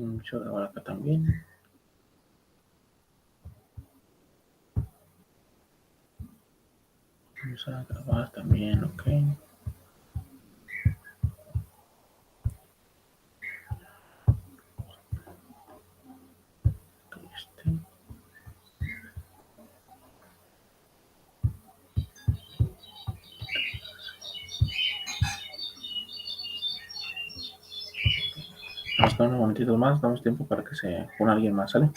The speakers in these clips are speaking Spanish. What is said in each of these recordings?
Yo grabar acá también. Vamos a grabar también, ok. Este. Vamos a esperar unos momentitos más, damos tiempo para que se una alguien más, ¿sale?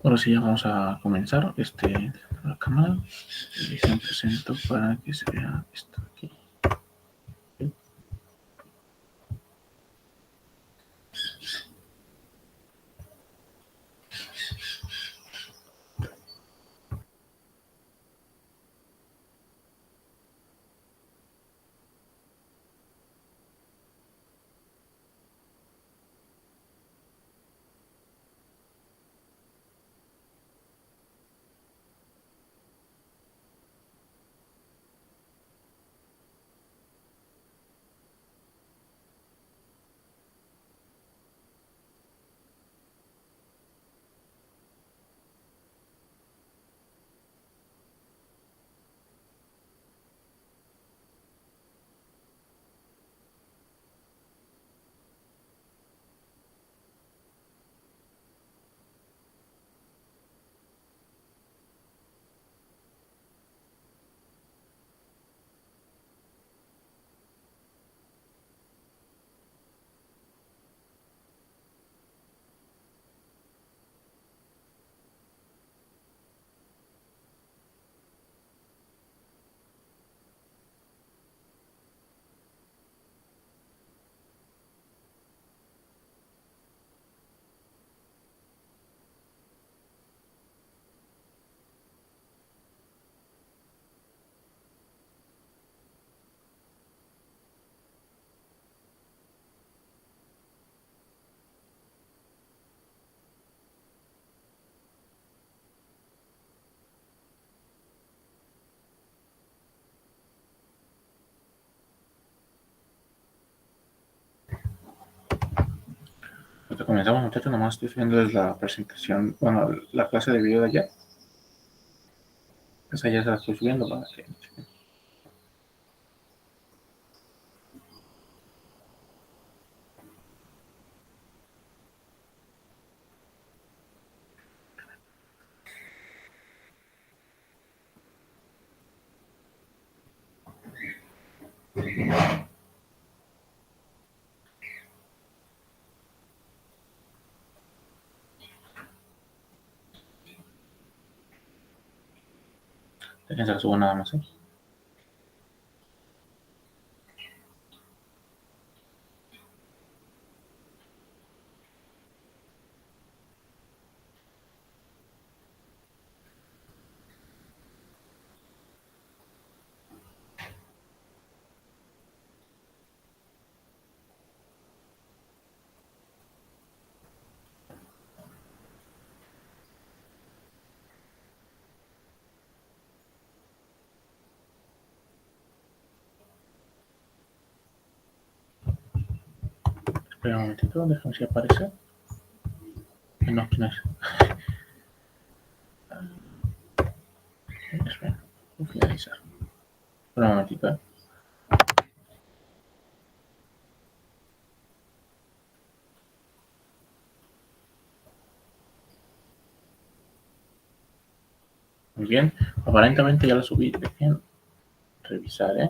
Ahora sí, ya vamos a comenzar la cámara y se presento para que se vea esto aquí. Pues comenzamos, muchachos. Nomás estoy subiendo la presentación, bueno, la clase de video de ayer. Esa ya se la estoy subiendo para que. Déjense la subo nada más, ¿eh? Espera un momentito, déjame si aparece. No, ¿quién es? Espera, voy a finalizar. Espera un momentito, ¿eh? Muy bien, aparentemente ya la subí. Dejen revisar, ¿eh?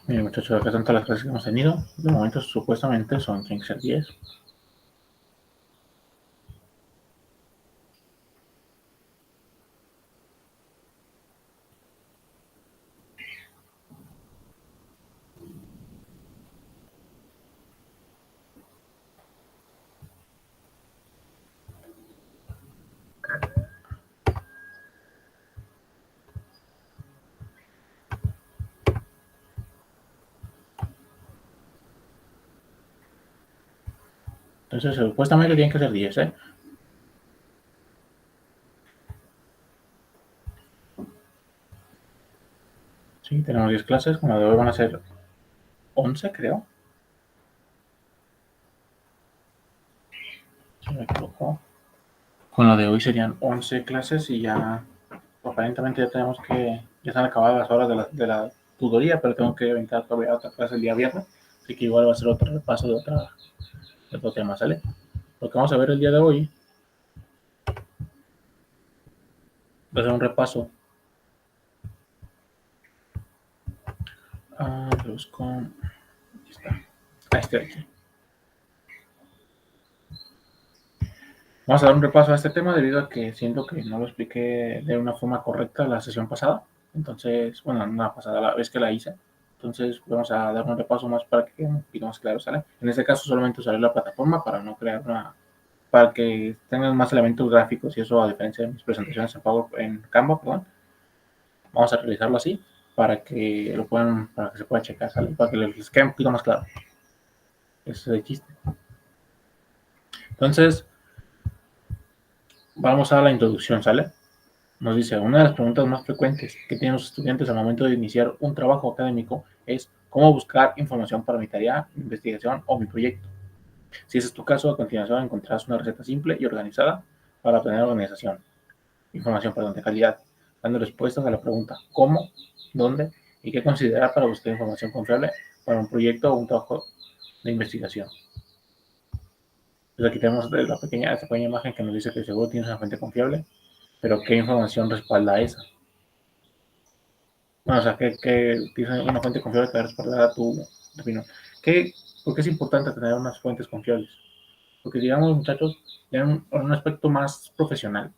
Miren, muchachos, acá están todas las clases que hemos tenido. De momento, supuestamente tienen que ser 10. Entonces, supuestamente tienen que ser 10, ¿eh? Sí, tenemos 10 clases. Con la de hoy van a ser 11, creo. Si no me equivoco. Con la de hoy serían 11 clases y ya aparentemente ya tenemos que, ya están acabadas las horas de la tutoría, pero tengo que aventar todavía otra clase el día viernes, así que igual va a ser otro repaso de otro tema, ¿sale? Lo que vamos a ver el día de hoy va a ser un repaso a los con, aquí está, a este de aquí. Vamos a dar un repaso a este tema debido a que siento que no lo expliqué de una forma correcta la sesión pasada. Entonces, bueno, no la pasada, la vez que la hice. Entonces, vamos a dar un repaso más para que quede un poquito más claro, ¿sale? En este caso, solamente usaré la plataforma para no crear para que tengan más elementos gráficos y eso, a diferencia de mis presentaciones en Canva, perdón. Vamos a realizarlo así para que para que se pueda checar, ¿sale? Para que les quede un poquito más claro. Ese es el chiste. Entonces, vamos a la introducción, ¿sale? Nos dice, una de las preguntas más frecuentes que tienen los estudiantes al momento de iniciar un trabajo académico es cómo buscar información para mi tarea, mi investigación o mi proyecto. Si ese es tu caso, a continuación encontrarás una receta simple y organizada para obtener información de calidad, dando respuestas a la pregunta cómo, dónde y qué considerar para buscar información confiable para un proyecto o un trabajo de investigación. Entonces aquí tenemos esta pequeña imagen que nos dice que seguro tienes una fuente confiable, pero ¿qué información respalda esa? Bueno, o sea, que tienes una fuente confiable que va a respaldar a tu opinión. ¿Por qué es importante tener unas fuentes confiables? Porque, digamos, muchachos, en un aspecto más profesional,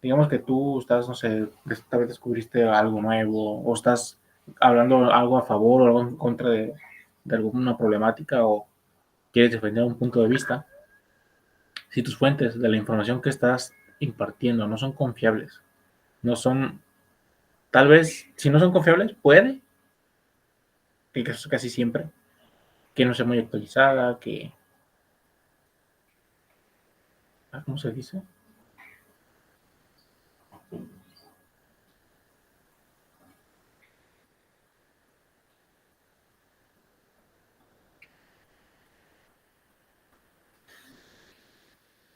digamos que tú estás, no sé, tal vez descubriste algo nuevo, o estás hablando algo a favor o algo en contra de alguna problemática, o quieres defender un punto de vista. Si tus fuentes de la información que estás impartiendo no son confiables, no son, tal vez, si no son confiables, puede, que casi siempre, que no sea muy actualizada, ¿cómo se dice?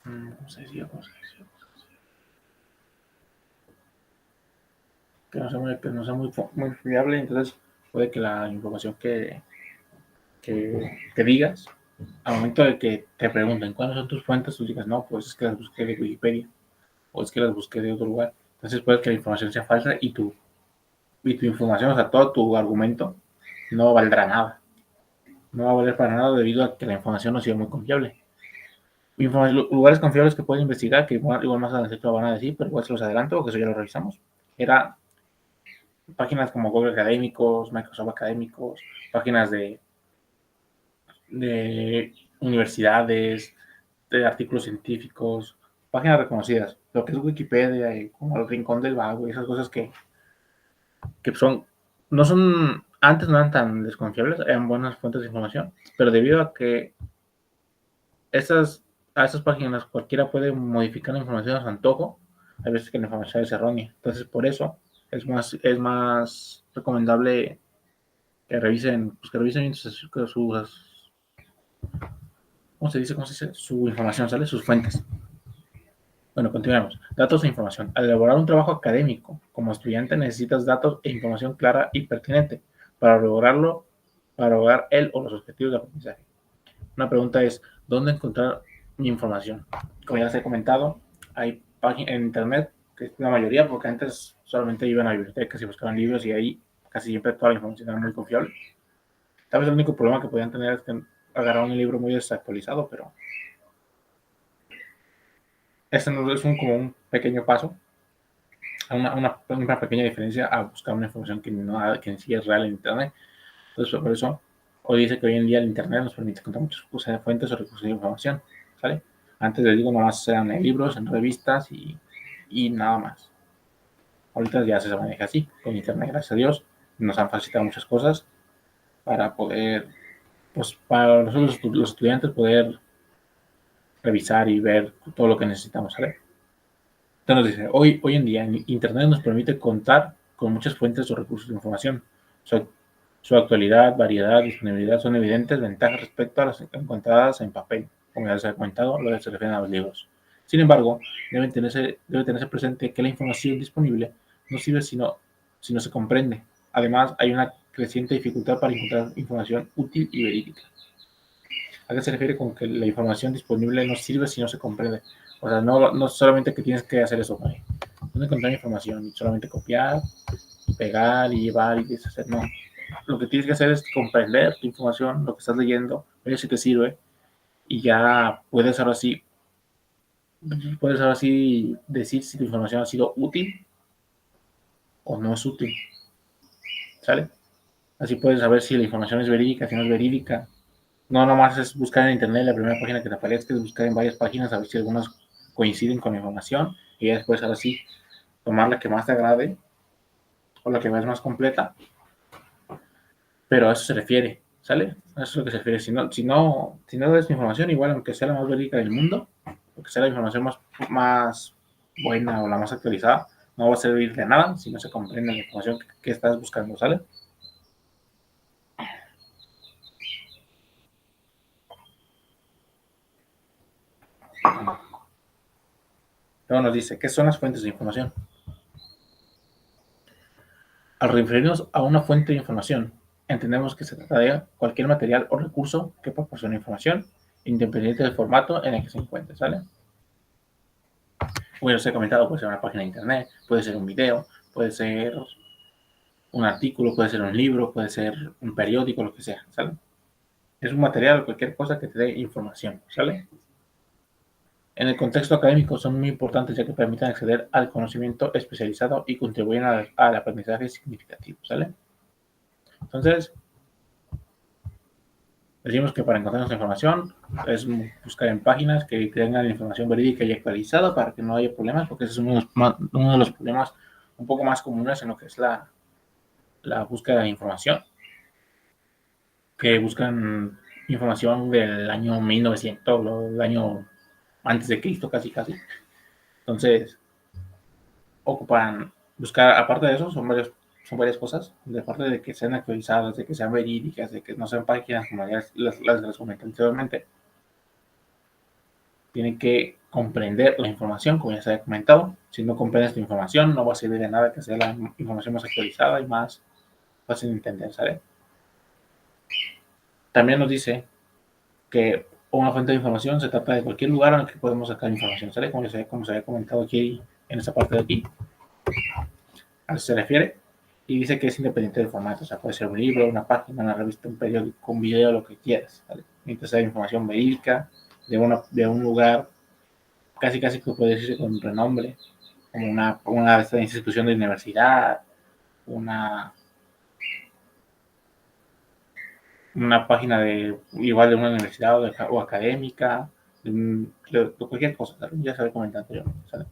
¿Cómo se decía? Que no sea muy fiable, entonces puede que la información que digas, al momento de que te pregunten cuáles son tus fuentes, tú digas, no, pues es que las busqué de Wikipedia, o es que las busqué de otro lugar. Entonces puede que la información sea falsa y tu información, o sea, todo tu argumento, no valdrá nada. No va a valer para nada debido a que la información no sea muy confiable. Lugares confiables que pueden investigar, que igual más adelante lo van a decir, pero igual se los adelanto, porque eso ya lo revisamos. Era páginas como Google Académicos, Microsoft Académicos, páginas de universidades, de artículos científicos, páginas reconocidas, lo que es Wikipedia y como el Rincón del Vago y esas cosas que no son, antes no eran tan desconfiables, eran buenas fuentes de información, pero debido a que a estas páginas cualquiera puede modificar la información a su antojo, hay veces que la información es errónea, entonces por eso es más recomendable que revisen bien su información, ¿sale? Sus fuentes. Bueno, continuemos. Datos e información. Al elaborar un trabajo académico, como estudiante necesitas datos e información clara y pertinente para lograr él o los objetivos de aprendizaje. Una pregunta es, ¿dónde encontrar mi información? Como ya les he comentado, hay páginas en internet, que es la mayoría, porque antes solamente iban a bibliotecas y buscaban libros y ahí casi siempre toda la información era muy confiable. Tal vez el único problema que podían tener es que agarraron un libro muy desactualizado, pero este es como un pequeño paso, una pequeña diferencia a buscar una información que en sí es real en Internet. Entonces, por eso, hoy dice que hoy en día el Internet nos permite encontrar muchas fuentes o recursos de información, ¿sale? Antes les digo, nomás eran en libros, en revistas y nada más. Ahorita ya se maneja así, con Internet, gracias a Dios, nos han facilitado muchas cosas para poder, pues para nosotros los estudiantes poder revisar y ver todo lo que necesitamos, ¿sale? Entonces nos dice, hoy en día Internet nos permite contar con muchas fuentes o recursos de información. Su, su actualidad, variedad, disponibilidad son evidentes ventajas respecto a las encontradas en papel. Como ya les he comentado, lo que se refieren a los libros. Sin embargo, debe tenerse presente que la información disponible no sirve si no se comprende. Además, hay una creciente dificultad para encontrar información útil y verídica. ¿A qué se refiere con que la información disponible no sirve si no se comprende? O sea, no solamente que tienes que hacer eso, ¿vale? No encontrar información, solamente copiar, pegar y llevar y deshacer, no. lo que tienes que hacer es comprender tu información, lo que estás leyendo, ver si te sirve, y ya puedes ahora sí decir si tu información ha sido útil o no es útil, ¿sale? Así puedes saber si la información es verídica, si no es verídica. No nomás es buscar en internet la primera página que te aparezca, es buscar en varias páginas a ver si algunas coinciden con la información, y ya después ahora sí tomar la que más te agrade o la que veas más completa, pero a eso se refiere, ¿sale? A eso es lo que se refiere. Si no das información, igual aunque sea la más verídica del mundo, aunque sea la información más buena o la más actualizada, no va a servir de nada si no se comprende la información que estás buscando, ¿sale? Luego nos dice, ¿qué son las fuentes de información? Al referirnos a una fuente de información, entendemos que se trata de cualquier material o recurso que proporcione información, independiente del formato en el que se encuentre, ¿sale? Como ya os he comentado, puede ser una página de internet, puede ser un video, puede ser un artículo, puede ser un libro, puede ser un periódico, lo que sea, ¿sale? Es un material o cualquier cosa que te dé información, ¿sale? En el contexto académico son muy importantes ya que permiten acceder al conocimiento especializado y contribuyen al aprendizaje significativo, ¿sale? Entonces, decimos que para encontrar nuestra información es buscar en páginas que tengan la información verídica y actualizada para que no haya problemas, porque ese es uno de los problemas un poco más comunes en lo que es la búsqueda de información, que buscan información del año 1900, del año antes de Cristo, casi casi. Entonces, ocupan buscar, aparte de eso, son varias cosas, de parte de que sean actualizadas, de que sean verídicas, de que no sean páginas como las que les comenté anteriormente. Tienen que comprender la información, como ya se había comentado. Si no comprendes tu información, no va a servir de nada que sea la información más actualizada y más fácil de entender, ¿sale? También nos dice que una fuente de información se trata de cualquier lugar en el que podemos sacar información, ¿sale? Como se había comentado aquí, en esta parte de aquí, a eso se refiere. Y dice que es independiente del formato, o sea, puede ser un libro, una página, una revista, un periódico, un video, lo que quieras, ¿vale? Mientras sea información verídica de un lugar, casi casi que puede decirse con renombre, como una institución de universidad, una, una página igual de una universidad o académica, de cualquier cosa, ¿sabes? Ya se había comentado anteriormente, ¿sale?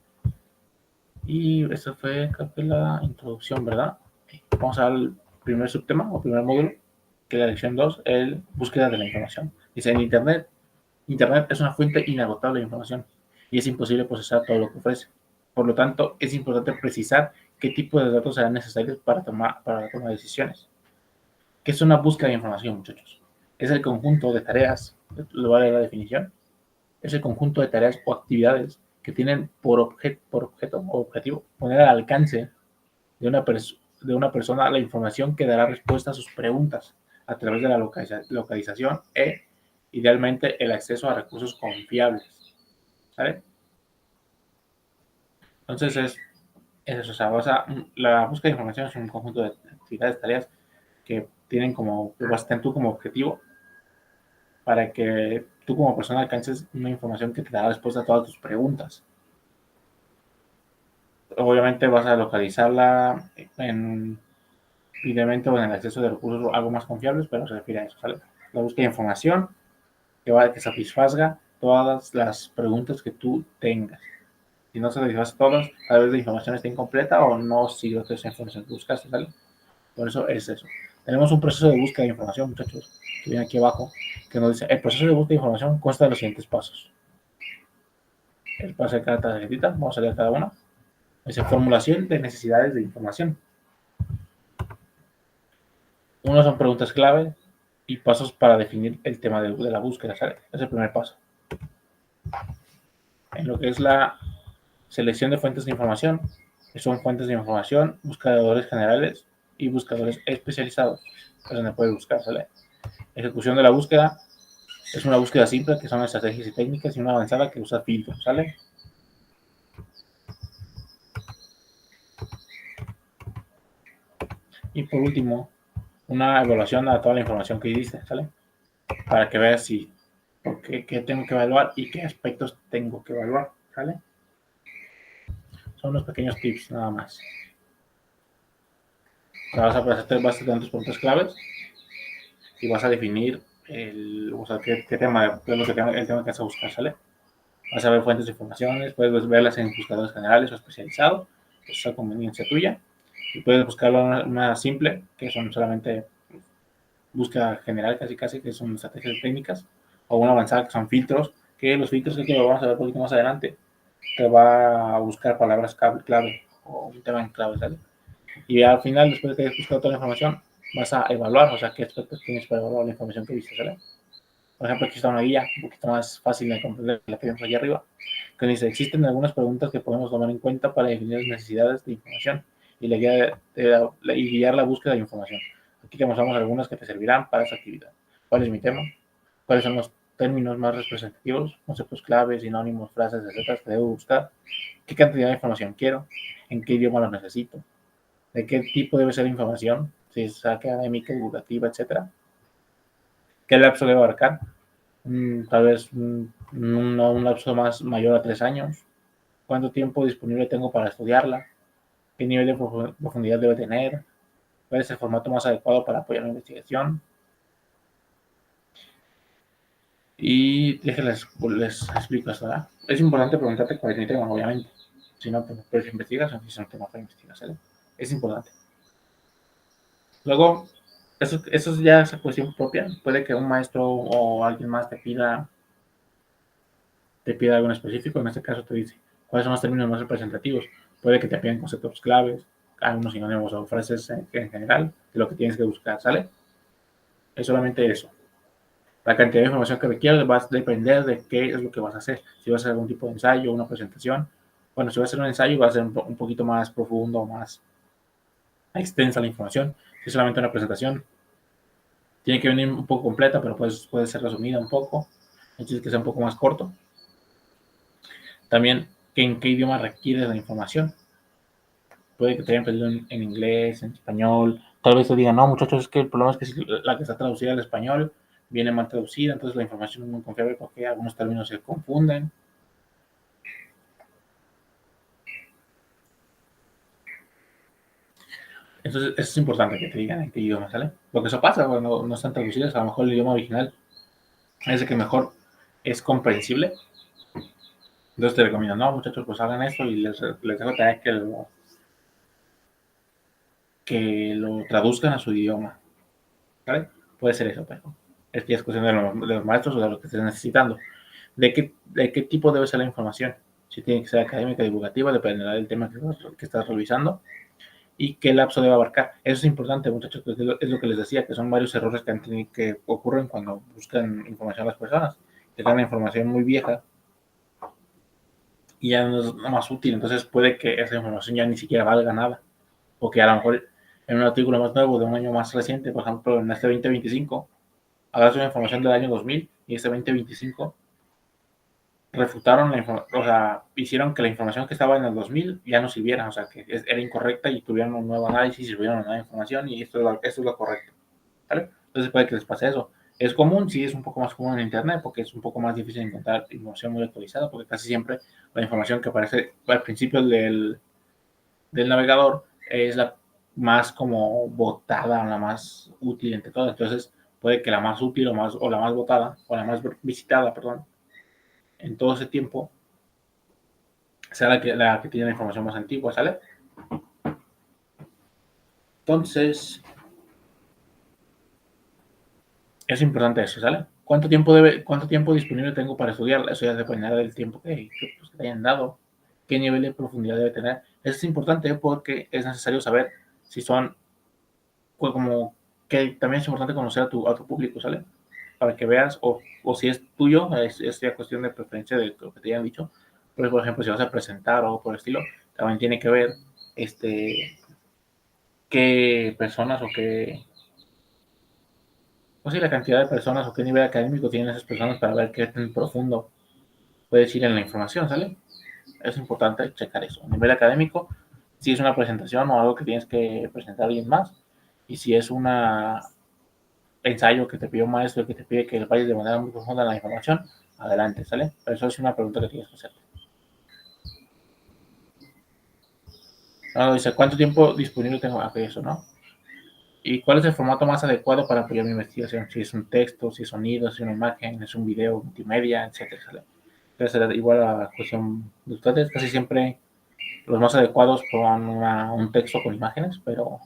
Y eso fue, creo que la introducción, ¿verdad? Vamos al primer subtema o primer módulo, que es la lección 2, el búsqueda de la información. Dice, en Internet es una fuente inagotable de información y es imposible procesar todo lo que ofrece. Por lo tanto, es importante precisar qué tipo de datos serán necesarios para la toma de decisiones. ¿Qué es una búsqueda de información, muchachos? Es el conjunto de tareas, lo vale la definición, es el conjunto de tareas o actividades que tienen por objeto o objetivo poner al alcance de una persona la información que dará respuesta a sus preguntas a través de la localización e, idealmente, el acceso a recursos confiables. ¿Sale? Entonces es eso, o sea, la búsqueda de información es un conjunto de actividades, tareas que tienen vas a tener tú como objetivo para que tú como persona alcances una información que te dará respuesta a todas tus preguntas. Obviamente vas a localizarla idealmente o en el acceso de recursos algo más confiables, pero se refiere a eso, ¿sale? La búsqueda de información que satisfaga todas las preguntas que tú tengas. Si no satisface todas, tal vez la información esté incompleta o no siga esa información que buscaste, ¿sale? Por eso es eso. Tenemos un proceso de búsqueda de información, muchachos, que viene aquí abajo, que nos dice, el proceso de búsqueda de información consta de los siguientes pasos. El paso de cada tarjetita, vamos a leer cada una. Dice, formulación de necesidades de información. Uno son preguntas clave y pasos para definir el tema de la búsqueda, ¿sale? Es el primer paso. En lo que es la selección de fuentes de información, que son fuentes de información, buscadores generales y buscadores especializados. Es donde puedes buscar, ¿sale? Ejecución de la búsqueda es una búsqueda simple, que son estrategias y técnicas, y una avanzada que usa filtros, ¿sale? Y por último, una evaluación a toda la información que diste, ¿sale? Para que veas si, qué tengo que evaluar y qué aspectos tengo que evaluar, ¿sale? Son unos pequeños tips nada más. O sea, vas a tener tus preguntas claves y vas a definir o sea, qué tema, qué es lo que el tema que vas a buscar, ¿sale? Vas a ver fuentes de informaciones, puedes verlas en buscadores generales o especializados, eso es a conveniencia tuya. Y puedes buscar una simple, que son solamente búsqueda general, casi casi, que son estrategias técnicas, o una avanzada, que son filtros, que los filtros que lo vamos a ver un poquito más adelante, te va a buscar palabras clave o un tema en clave, ¿sale? Y al final, después de que hayas buscado toda la información, vas a evaluar, o sea, qué aspectos tienes para evaluar la información que viste, ¿sale? Por ejemplo, aquí está una guía un poquito más fácil de comprender la que vemos aquí arriba, que dice, existen algunas preguntas que podemos tomar en cuenta para definir las necesidades de información y, y guiar la búsqueda de información. Aquí te mostramos algunas que te servirán para esa actividad. ¿Cuál es mi tema? ¿Cuáles son los términos más representativos, conceptos claves, sinónimos, frases, etcétera, que debo buscar? ¿Qué cantidad de información quiero? ¿En qué idioma lo necesito? ¿De qué tipo debe ser la información? Si es académica, divulgativa, etcétera. ¿Qué lapso debe abarcar? Tal vez un lapso más mayor a 3 años. ¿Cuánto tiempo disponible tengo para estudiarla? ¿Qué nivel de profundidad debe tener? ¿Cuál es el formato más adecuado para apoyar la investigación? Y les explico esto, ¿verdad? Es importante preguntarte cuál es mi tema, obviamente. Si no, pues investigas, si es un tema para investigar, ¿sale? Es importante. Luego, eso ya es cuestión propia. Puede que un maestro o alguien más te pida algo en específico. En este caso te dice cuáles son los términos más representativos. Puede que te pidan conceptos claves, algunos sinónimos o frases en general de lo que tienes que buscar, ¿sale? Es solamente eso. La cantidad de información que requieres va a depender de qué es lo que vas a hacer. Si vas a hacer algún tipo de ensayo, una presentación. Bueno, si vas a hacer un ensayo, va a ser un poquito más profundo, más extensa la información. Si es solamente una presentación, tiene que venir un poco completa, pero puede ser resumida un poco. Entonces, que sea un poco más corto. También, en qué idioma requieres la información. Puede que te hayan pedido en inglés, en español. Tal vez te digan, no, muchachos, es que el problema es que si la que está traducida al español viene mal traducida, entonces la información es muy confiable porque algunos términos se confunden. Entonces, eso es importante que te digan en qué idioma, ¿sale? Porque eso pasa cuando no están traducidas, a lo mejor el idioma original es el que mejor es comprensible. Entonces te recomiendo, no, muchachos, pues hagan esto y les dejo tarea que lo traduzcan a su idioma, ¿vale? Puede ser eso, pero es que es cuestión de los maestros o de lo que estés necesitando. ¿De qué tipo debe ser la información? Si tiene que ser académica, divulgativa, dependerá del tema que estás revisando y qué lapso debe abarcar. Eso es importante, muchachos, porque es lo que les decía, que son varios errores que ocurren cuando buscan información las personas. Te dan información muy vieja y ya no es más útil, entonces puede que esa información ya ni siquiera valga nada, porque a lo mejor en un artículo más nuevo, de un año más reciente, por ejemplo, en este 2025, hagas una información del año 2000 y este 2025 refutaron la información, o sea, hicieron que la información que estaba en el 2000 ya no sirviera, o sea, que era incorrecta y tuvieron un nuevo análisis y tuvieron una nueva información y esto es lo correcto, ¿vale? Entonces puede que les pase eso. Es común, sí, es un poco más común en Internet porque es un poco más difícil encontrar información muy actualizada porque casi siempre la información que aparece al principio del navegador es la más como votada, la más útil entre todas. Entonces puede que la más útil o la más votada o la más visitada, perdón, en todo ese tiempo sea la que tiene la información más antigua, ¿sale? Entonces, es importante eso, ¿sale? ¿Cuánto tiempo disponible tengo para estudiarla? Eso ya dependerá del tiempo que te hayan dado, qué nivel de profundidad debe tener. Eso es importante porque es necesario saber si son, pues, como que también es importante conocer a tu público, ¿sale? Para que veas, o si es tuyo, es ya cuestión de preferencia de lo que te hayan dicho. Pero, por ejemplo, si vas a presentar o por el estilo, también tiene que ver qué personas o sí, la cantidad de personas o qué nivel académico tienen esas personas para ver qué tan profundo puedes ir en la información, ¿sale? Es importante checar eso. A nivel académico, si es una presentación o algo que tienes que presentar a alguien más, Y si es un ensayo que te pidió un maestro, que te pide que vayas de manera muy profunda en la información, adelante, ¿sale? Pero eso es una pregunta que tienes que hacer. No, dice, ¿cuánto tiempo disponible tengo? Ah, eso, ¿no? ¿Y cuál es el formato más adecuado para apoyar mi investigación? Si es un texto, si es sonido, si es una imagen, es un video multimedia, etcétera, ¿sale? Entonces, igual a la cuestión de ustedes, casi siempre los más adecuados son un texto con imágenes, pero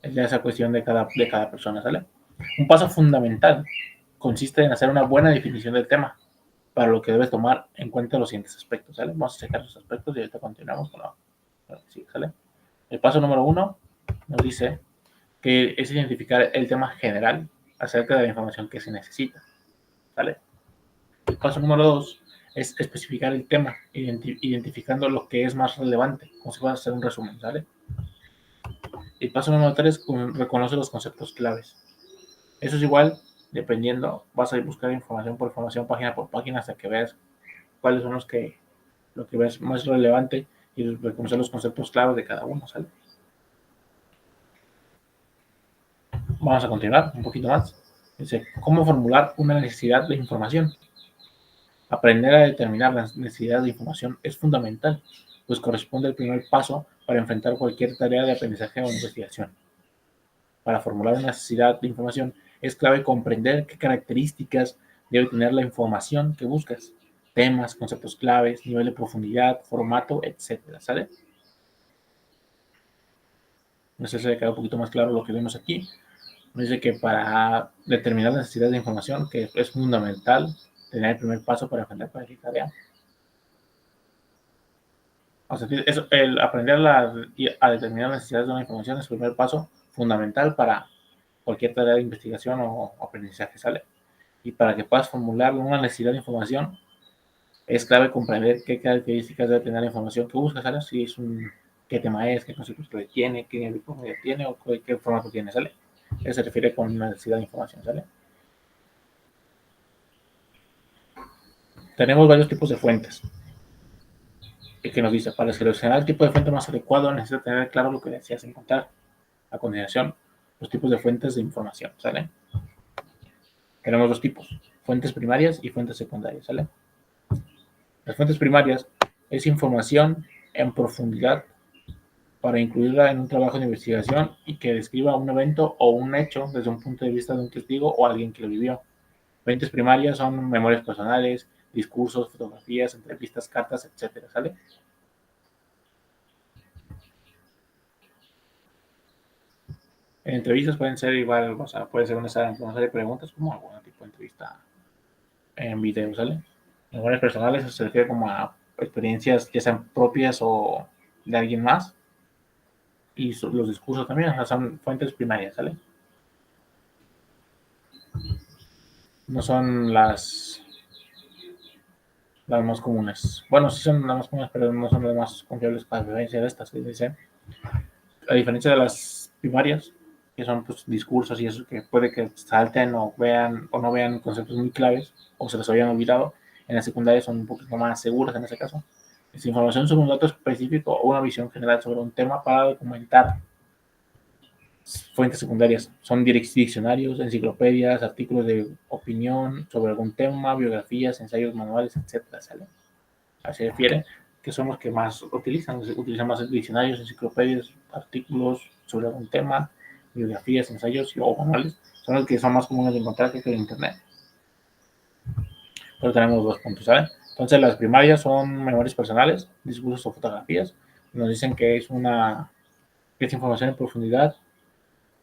es ya esa cuestión de cada persona, ¿sale? Un paso fundamental consiste en hacer una buena definición del tema, para lo que debes tomar en cuenta los siguientes aspectos, ¿sale? Vamos a checar los aspectos y ahorita continuamos con lo que sigue, ¿sale? El paso número 1 nos dice que es identificar el tema general acerca de la información que se necesita, ¿sale? El paso número 2 es especificar el tema, identificando lo que es más relevante, como si fuera a hacer un resumen, ¿sale? El paso número 3 reconoce los conceptos claves. Eso es igual, dependiendo, vas a buscar información por información, página por página, hasta que veas cuáles son lo que ves más relevante y reconocer los conceptos claves de cada uno, ¿sale? Vamos a continuar un poquito más. Dice, ¿cómo formular una necesidad de información? Aprender a determinar las necesidades de información es fundamental, pues corresponde al primer paso para enfrentar cualquier tarea de aprendizaje o investigación. Para formular una necesidad de información es clave comprender qué características debe tener la información que buscas, temas, conceptos claves, nivel de profundidad, formato, etcétera, ¿sale? No sé si le queda un poquito más claro lo que vemos aquí. Nos dice que para determinar las necesidades de información, que es fundamental tener el primer paso para enfrentar cualquier tarea. O sea, el aprender a determinar las necesidades de una información es el primer paso fundamental para cualquier tarea de investigación o aprendizaje, ¿sale? Y para que puedas formular una necesidad de información, es clave comprender qué características debe tener la información que buscas, ¿sale? Si es qué tema es, qué conceptos tiene, qué nivel de profundidad tiene o qué formato tiene, ¿sale? Eso se refiere con una necesidad de información, ¿sale? Tenemos varios tipos de fuentes. Que nos dice, para seleccionar el tipo de fuente más adecuado, necesita tener claro lo que deseas encontrar. A continuación, los tipos de fuentes de información, ¿sale? Tenemos dos tipos, fuentes primarias y fuentes secundarias, ¿sale? Las fuentes primarias es información en profundidad para incluirla en un trabajo de investigación y que describa un evento o un hecho desde un punto de vista de un testigo o alguien que lo vivió. Fuentes primarias son memorias personales, discursos, fotografías, entrevistas, cartas, etcétera, ¿sale? En entrevistas pueden ser igual, o sea, puede ser una serie de preguntas como algún tipo de entrevista en video, ¿sale? Memorias personales se refiere como a experiencias ya sean propias o de alguien más. Y los discursos también, o sea, son fuentes primarias, ¿sale? No son las más comunes. Bueno, sí son las más comunes, pero no son las más confiables para la vivencia de estas, dice. A diferencia de las primarias, que son pues, discursos y eso que puede que salten o vean o no vean conceptos muy claves o se les habían olvidado, en las secundarias son un poquito más seguras en ese caso. Es información sobre un dato específico o una visión general sobre un tema para documentar. Fuentes secundarias son diccionarios, enciclopedias, artículos de opinión sobre algún tema, biografías, ensayos manuales, etcétera, ¿sale? Así se refiere que son los que más utilizan más diccionarios, enciclopedias, artículos sobre algún tema, biografías, ensayos o manuales, son los que son más comunes de encontrar que en internet. Pero tenemos dos puntos, ¿sale? Entonces las primarias son memorias personales, discursos o fotografías, nos dicen que es información en profundidad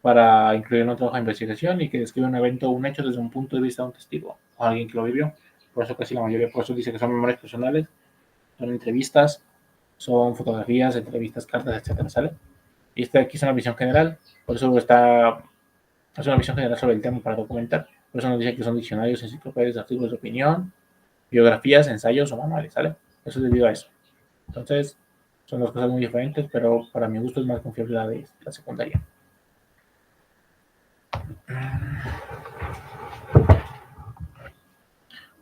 para incluir en un trabajo de investigación y que describe un evento o un hecho desde un punto de vista de un testigo o alguien que lo vivió. Por eso casi la mayoría, por eso dice que son memorias personales, son entrevistas, son fotografías, entrevistas, cartas, etcétera, ¿sale? Y aquí es una visión general, por eso es una visión general sobre el tema para documentar. Por eso nos dice que son diccionarios, enciclopedias, artículos de opinión, biografías, ensayos o manuales, ¿sale? Eso es debido a eso. Entonces, son dos cosas muy diferentes, pero para mi gusto es más confiable la de la secundaria.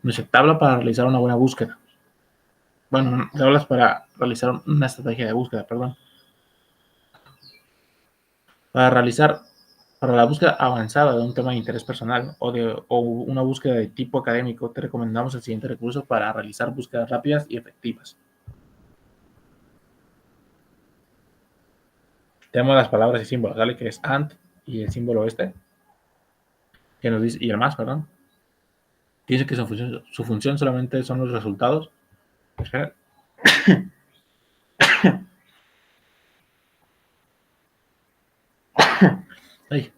Dice, tabla para realizar una buena búsqueda. Bueno, tablas para realizar una estrategia de búsqueda, perdón. Para la búsqueda avanzada de un tema de interés personal o una búsqueda de tipo académico, te recomendamos el siguiente recurso para realizar búsquedas rápidas y efectivas. Tenemos las palabras y símbolos, ¿vale? Que es AND y el símbolo este, que nos dice, y el más, perdón. Dice que su función solamente son los resultados. Espera. Ay.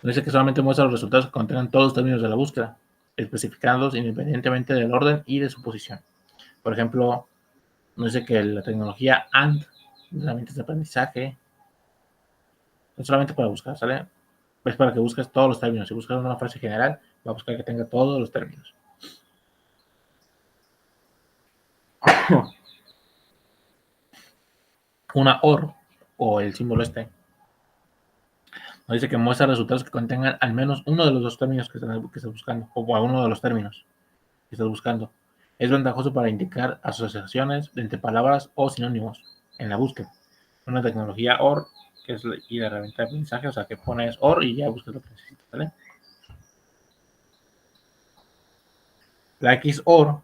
Dice que solamente muestra los resultados que contengan todos los términos de la búsqueda, especificados independientemente del orden y de su posición. Por ejemplo, nos dice que la tecnología AND, herramientas de aprendizaje, no solamente para buscar, ¿sale? Es para que busques todos los términos. Si buscas una frase general, va a buscar que tenga todos los términos. Una OR, o el símbolo este, nos dice que muestra resultados que contengan al menos uno de los dos términos que estás buscando, o uno de los términos que estás buscando. Es ventajoso para indicar asociaciones entre palabras o sinónimos en la búsqueda. Una tecnología OR, que es la herramienta de aprendizaje, o sea que pones OR y ya buscas lo que necesitas, ¿vale? La XOR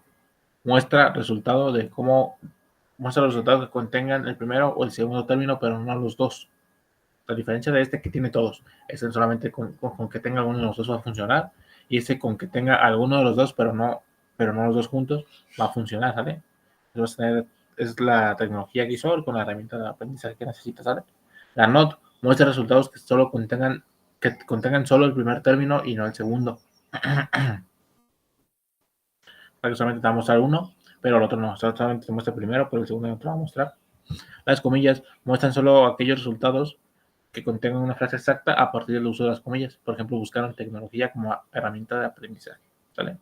muestra resultados que contengan el primero o el segundo término, pero no los dos. La diferencia de este que tiene todos, este solamente con que tenga alguno de los dos va a funcionar, y este con que tenga alguno de los dos, pero no los dos juntos, va a funcionar, ¿sale? Entonces, es la tecnología XOR con la herramienta de aprendizaje que necesitas, ¿sale? La NOT muestra resultados que contengan solo el primer término y no el segundo. Que solamente te va a mostrar uno, pero el otro no. Solamente te muestra el primero, pero el segundo no te va a mostrar. Las comillas muestran solo aquellos resultados que contengan una frase exacta a partir del uso de las comillas. Por ejemplo, buscar en tecnología como herramienta de aprendizaje. ¿Sale?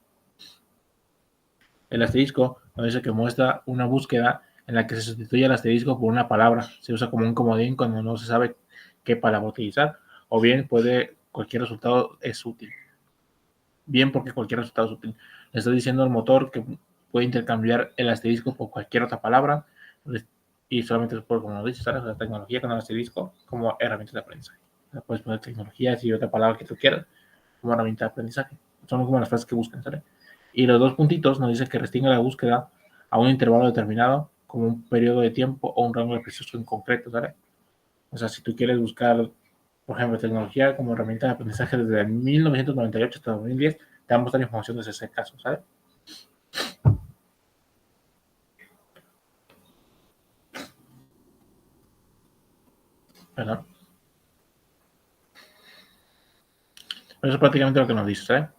El asterisco nos dice que muestra una búsqueda en la que se sustituye el asterisco por una palabra. Se usa como un comodín cuando no se sabe qué palabra utilizar, o bien cualquier resultado es útil. Bien porque cualquier resultado es útil. Le está diciendo al motor que puede intercambiar el asterisco por cualquier otra palabra y solamente por, como lo dice, ¿sabes? La tecnología con el asterisco como herramienta de aprendizaje. Puedes poner tecnología y otra palabra que tú quieras como herramienta de aprendizaje. Son como las frases que buscan, ¿sale? Y los dos puntitos nos dicen que restringe la búsqueda a un intervalo determinado, como un periodo de tiempo o un rango de precios en concreto, ¿sale? O sea, si tú quieres buscar, por ejemplo, tecnología como herramienta de aprendizaje desde 1998 hasta 2010, te vamos a dar información desde ese caso, ¿sabes? Perdón. Eso es prácticamente lo que nos dice, ¿sabes?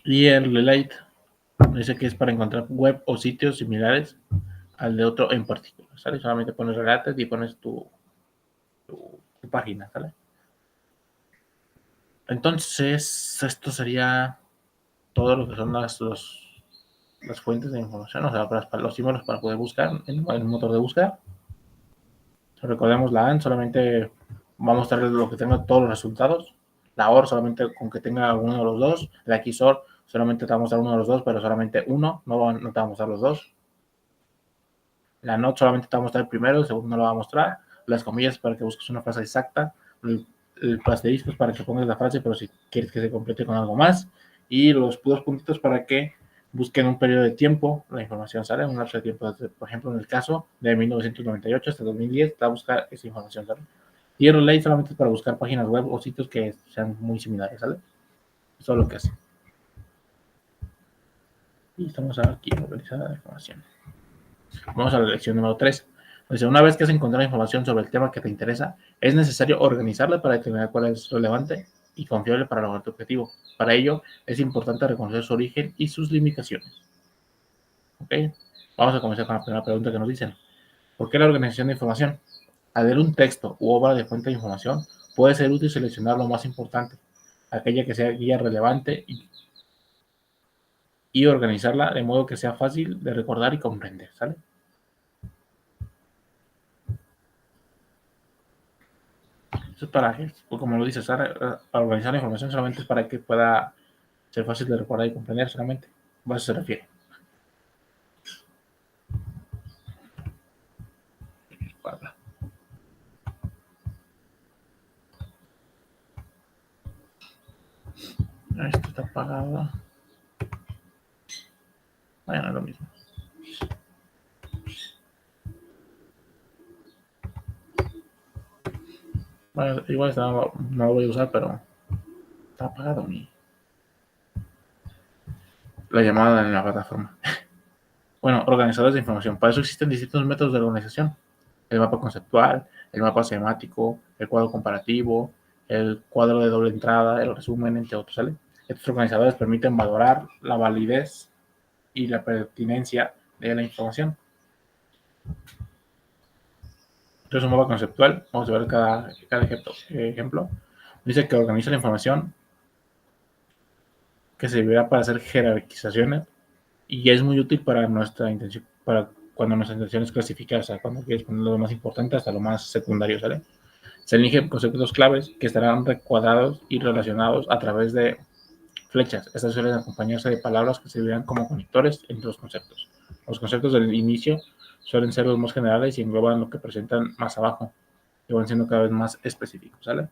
Y el relate dice que es para encontrar web o sitios similares al de otro en particular, ¿sale? Solamente pones related y pones tu página, ¿sale? Entonces, esto sería todo lo que son las fuentes de información, o sea, los símbolos para poder buscar en el motor de búsqueda. Recordemos la AND, solamente va a mostrar lo que tenga todos los resultados. La OR solamente con que tenga uno de los dos. La XOR solamente te va a mostrar uno de los dos, pero solamente uno, no te va a mostrar los dos. La NOT solamente te va a mostrar el primero, el segundo no lo va a mostrar. Las comillas para que busques una frase exacta. El asterisco para que pongas la frase, pero si quieres que se complete con algo más. Y los dos puntitos para que busquen un periodo de tiempo, la información sale, un lapso de tiempo, por ejemplo, en el caso de 1998 hasta 2010, te va a buscar esa información, ¿sale? Y el relay solamente es para buscar páginas web o sitios que sean muy similares, ¿sale? Eso es lo que hace. Y estamos aquí organizada la información. Vamos a la lección número 3. O sea, una vez que has encontrado información sobre el tema que te interesa, es necesario organizarla para determinar cuál es relevante y confiable para lograr tu objetivo. Para ello, es importante reconocer su origen y sus limitaciones. ¿Ok? Vamos a comenzar con la primera pregunta que nos dicen. ¿Por qué la organización de información? Al leer un texto u obra de fuente de información, puede ser útil seleccionar lo más importante, aquella que sea guía relevante y organizarla de modo que sea fácil de recordar y comprender, ¿sale? Eso es para que, como lo dices, para organizar la información solamente es para que pueda ser fácil de recordar y comprender solamente. A eso se refiere. Guarda. Esto está apagado. Bueno, es lo mismo. Bueno, igual no lo voy a usar, pero está apagado la llamada en la plataforma. Bueno, organizadores de información. Para eso existen distintos métodos de organización. El mapa conceptual, el mapa semático, el cuadro comparativo, el cuadro de doble entrada, el resumen, entre otros, ¿sale? Estos organizadores permiten valorar la validez y la pertinencia de la información. Entonces, un mapa conceptual, vamos a ver cada ejemplo. Dice que organiza la información que servirá para hacer jerarquizaciones y es muy útil para nuestra intención, para cuando nuestra intención es clasificar, o sea, cuando quieres poner lo más importante hasta lo más secundario, ¿sale? Se eligen conceptos claves que estarán recuadrados y relacionados a través de flechas. Estas suelen acompañarse de palabras que servirán como conectores entre los conceptos. Los conceptos del inicio suelen ser los más generales y engloban lo que presentan más abajo y van siendo cada vez más específicos, ¿sale?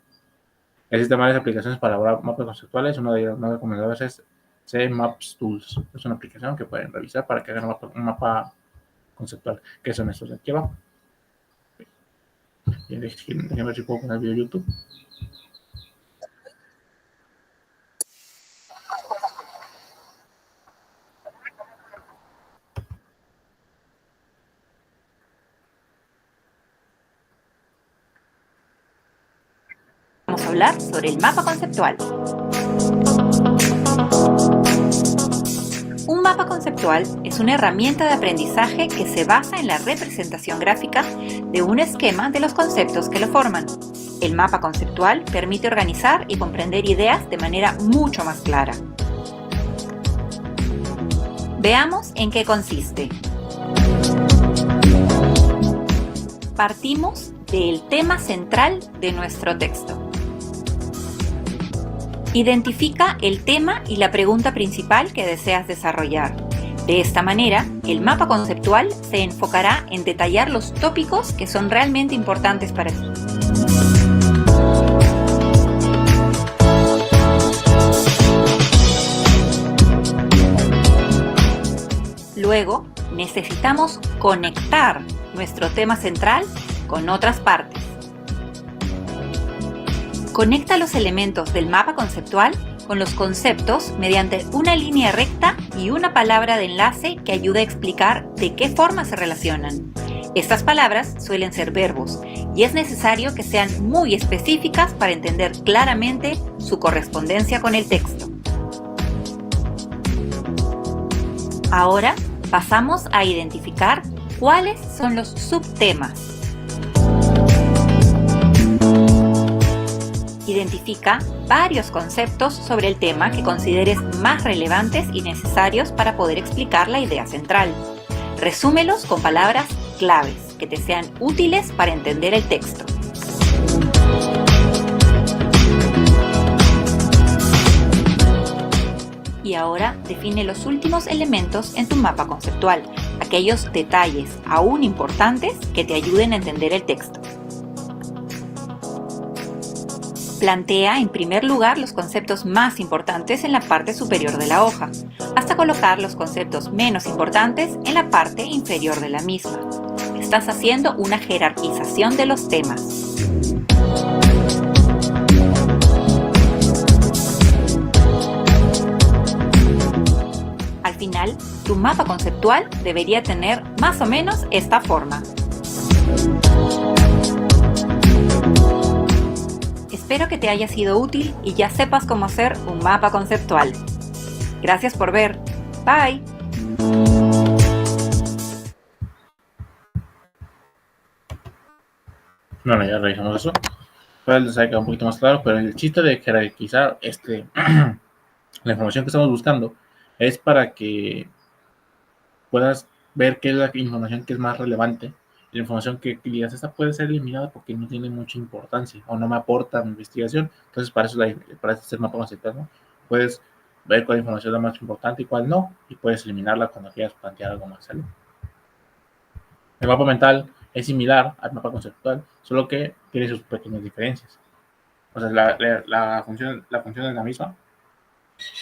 Existen varias aplicaciones para elaborar mapas conceptuales. Una de ellas más recomendadas es CMaps Tools. Es una aplicación que pueden revisar para que hagan un mapa conceptual, que son estos de aquí abajo. Déjenme ver si puedo poner el video de YouTube. Vamos a hablar sobre el mapa conceptual. Un mapa conceptual es una herramienta de aprendizaje que se basa en la representación gráfica de un esquema de los conceptos que lo forman. El mapa conceptual permite organizar y comprender ideas de manera mucho más clara. Veamos en qué consiste. Partimos del tema central de nuestro texto. Identifica el tema y la pregunta principal que deseas desarrollar. De esta manera, el mapa conceptual se enfocará en detallar los tópicos que son realmente importantes para ti. Luego, necesitamos conectar nuestro tema central con otras partes. Conecta los elementos del mapa conceptual con los conceptos mediante una línea recta y una palabra de enlace que ayude a explicar de qué forma se relacionan. Estas palabras suelen ser verbos y es necesario que sean muy específicas para entender claramente su correspondencia con el texto. Ahora pasamos a identificar cuáles son los subtemas. Identifica varios conceptos sobre el tema que consideres más relevantes y necesarios para poder explicar la idea central. Resúmelos con palabras claves que te sean útiles para entender el texto. Y ahora define los últimos elementos en tu mapa conceptual, aquellos detalles aún importantes que te ayuden a entender el texto. Plantea en primer lugar los conceptos más importantes en la parte superior de la hoja, hasta colocar los conceptos menos importantes en la parte inferior de la misma. Estás haciendo una jerarquización de los temas. Al final, tu mapa conceptual debería tener más o menos esta forma. Espero que te haya sido útil y ya sepas cómo hacer un mapa conceptual. Gracias por ver. Bye. Bueno, ya revisamos eso. Para les haya quedado un poquito más claro, pero el chiste de jerarquizar la información que estamos buscando es para que puedas ver qué es la información que es más relevante. La información que digas, esta puede ser eliminada porque no tiene mucha importancia o no me aporta a mi investigación. Entonces, para eso es el mapa conceptual, ¿no? Puedes ver cuál información es la más importante y cuál no, y puedes eliminarla cuando quieras plantear algo más, ¿sale? El mapa mental es similar al mapa conceptual, solo que tiene sus pequeñas diferencias. O sea, la función es la misma,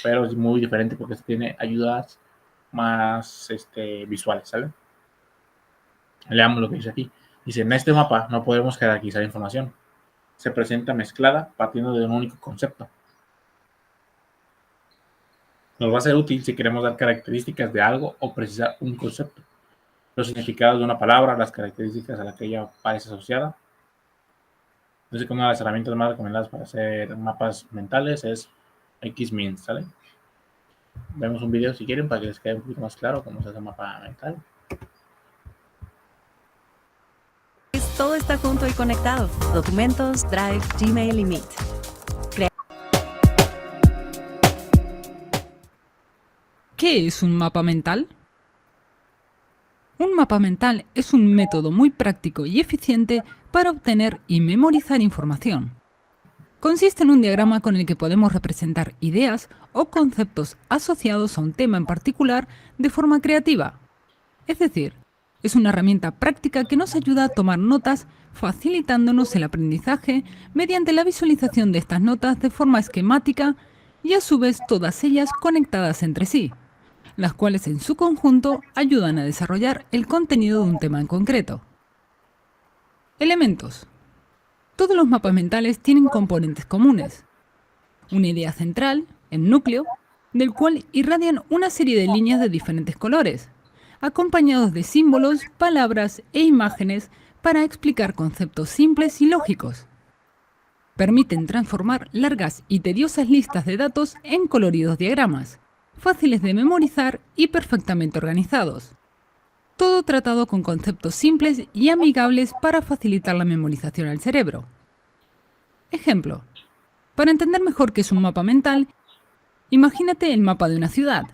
pero es muy diferente porque este tiene ayudas más visuales, ¿sale? Leamos lo que dice aquí. Dice, en este mapa no podemos jerarquizar información. Se presenta mezclada partiendo de un único concepto. Nos va a ser útil si queremos dar características de algo o precisar un concepto. Los significados de una palabra, las características a las que ella parece asociada. Entonces, una de las herramientas más recomendadas para hacer mapas mentales es Xmind, ¿sale? Vemos un video si quieren para que les quede un poquito más claro cómo se hace un mapa mental. Todo está junto y conectado. Documentos, Drive, Gmail y Meet. ¿Qué es un mapa mental? Un mapa mental es un método muy práctico y eficiente para obtener y memorizar información. Consiste en un diagrama con el que podemos representar ideas o conceptos asociados a un tema en particular de forma creativa. Es decir, es una herramienta práctica que nos ayuda a tomar notas, facilitándonos el aprendizaje mediante la visualización de estas notas de forma esquemática y a su vez todas ellas conectadas entre sí, las cuales en su conjunto ayudan a desarrollar el contenido de un tema en concreto. Elementos. Todos los mapas mentales tienen componentes comunes. Una idea central, el núcleo, del cual irradian una serie de líneas de diferentes colores, acompañados de símbolos, palabras e imágenes para explicar conceptos simples y lógicos. Permiten transformar largas y tediosas listas de datos en coloridos diagramas, fáciles de memorizar y perfectamente organizados. Todo tratado con conceptos simples y amigables para facilitar la memorización al cerebro. Ejemplo. Para entender mejor qué es un mapa mental, imagínate el mapa de una ciudad.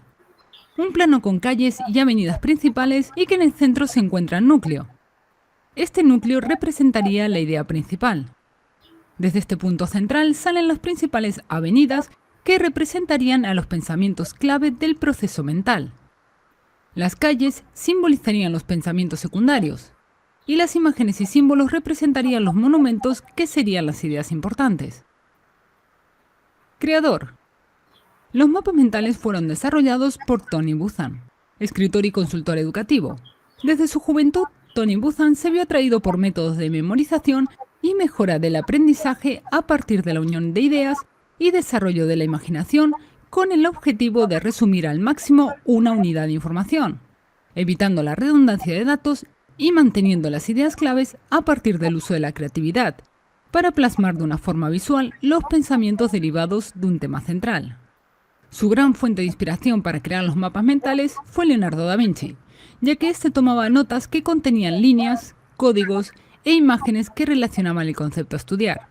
Un plano con calles y avenidas principales y que en el centro se encuentra el núcleo. Este núcleo representaría la idea principal. Desde este punto central salen las principales avenidas que representarían a los pensamientos clave del proceso mental. Las calles simbolizarían los pensamientos secundarios, y las imágenes y símbolos representarían los monumentos que serían las ideas importantes. Creador. Los mapas mentales fueron desarrollados por Tony Buzan, escritor y consultor educativo. Desde su juventud, Tony Buzan se vio atraído por métodos de memorización y mejora del aprendizaje a partir de la unión de ideas y desarrollo de la imaginación con el objetivo de resumir al máximo una unidad de información, evitando la redundancia de datos y manteniendo las ideas claves a partir del uso de la creatividad, para plasmar de una forma visual los pensamientos derivados de un tema central. Su gran fuente de inspiración para crear los mapas mentales fue Leonardo da Vinci, ya que éste tomaba notas que contenían líneas, códigos e imágenes que relacionaban el concepto a estudiar.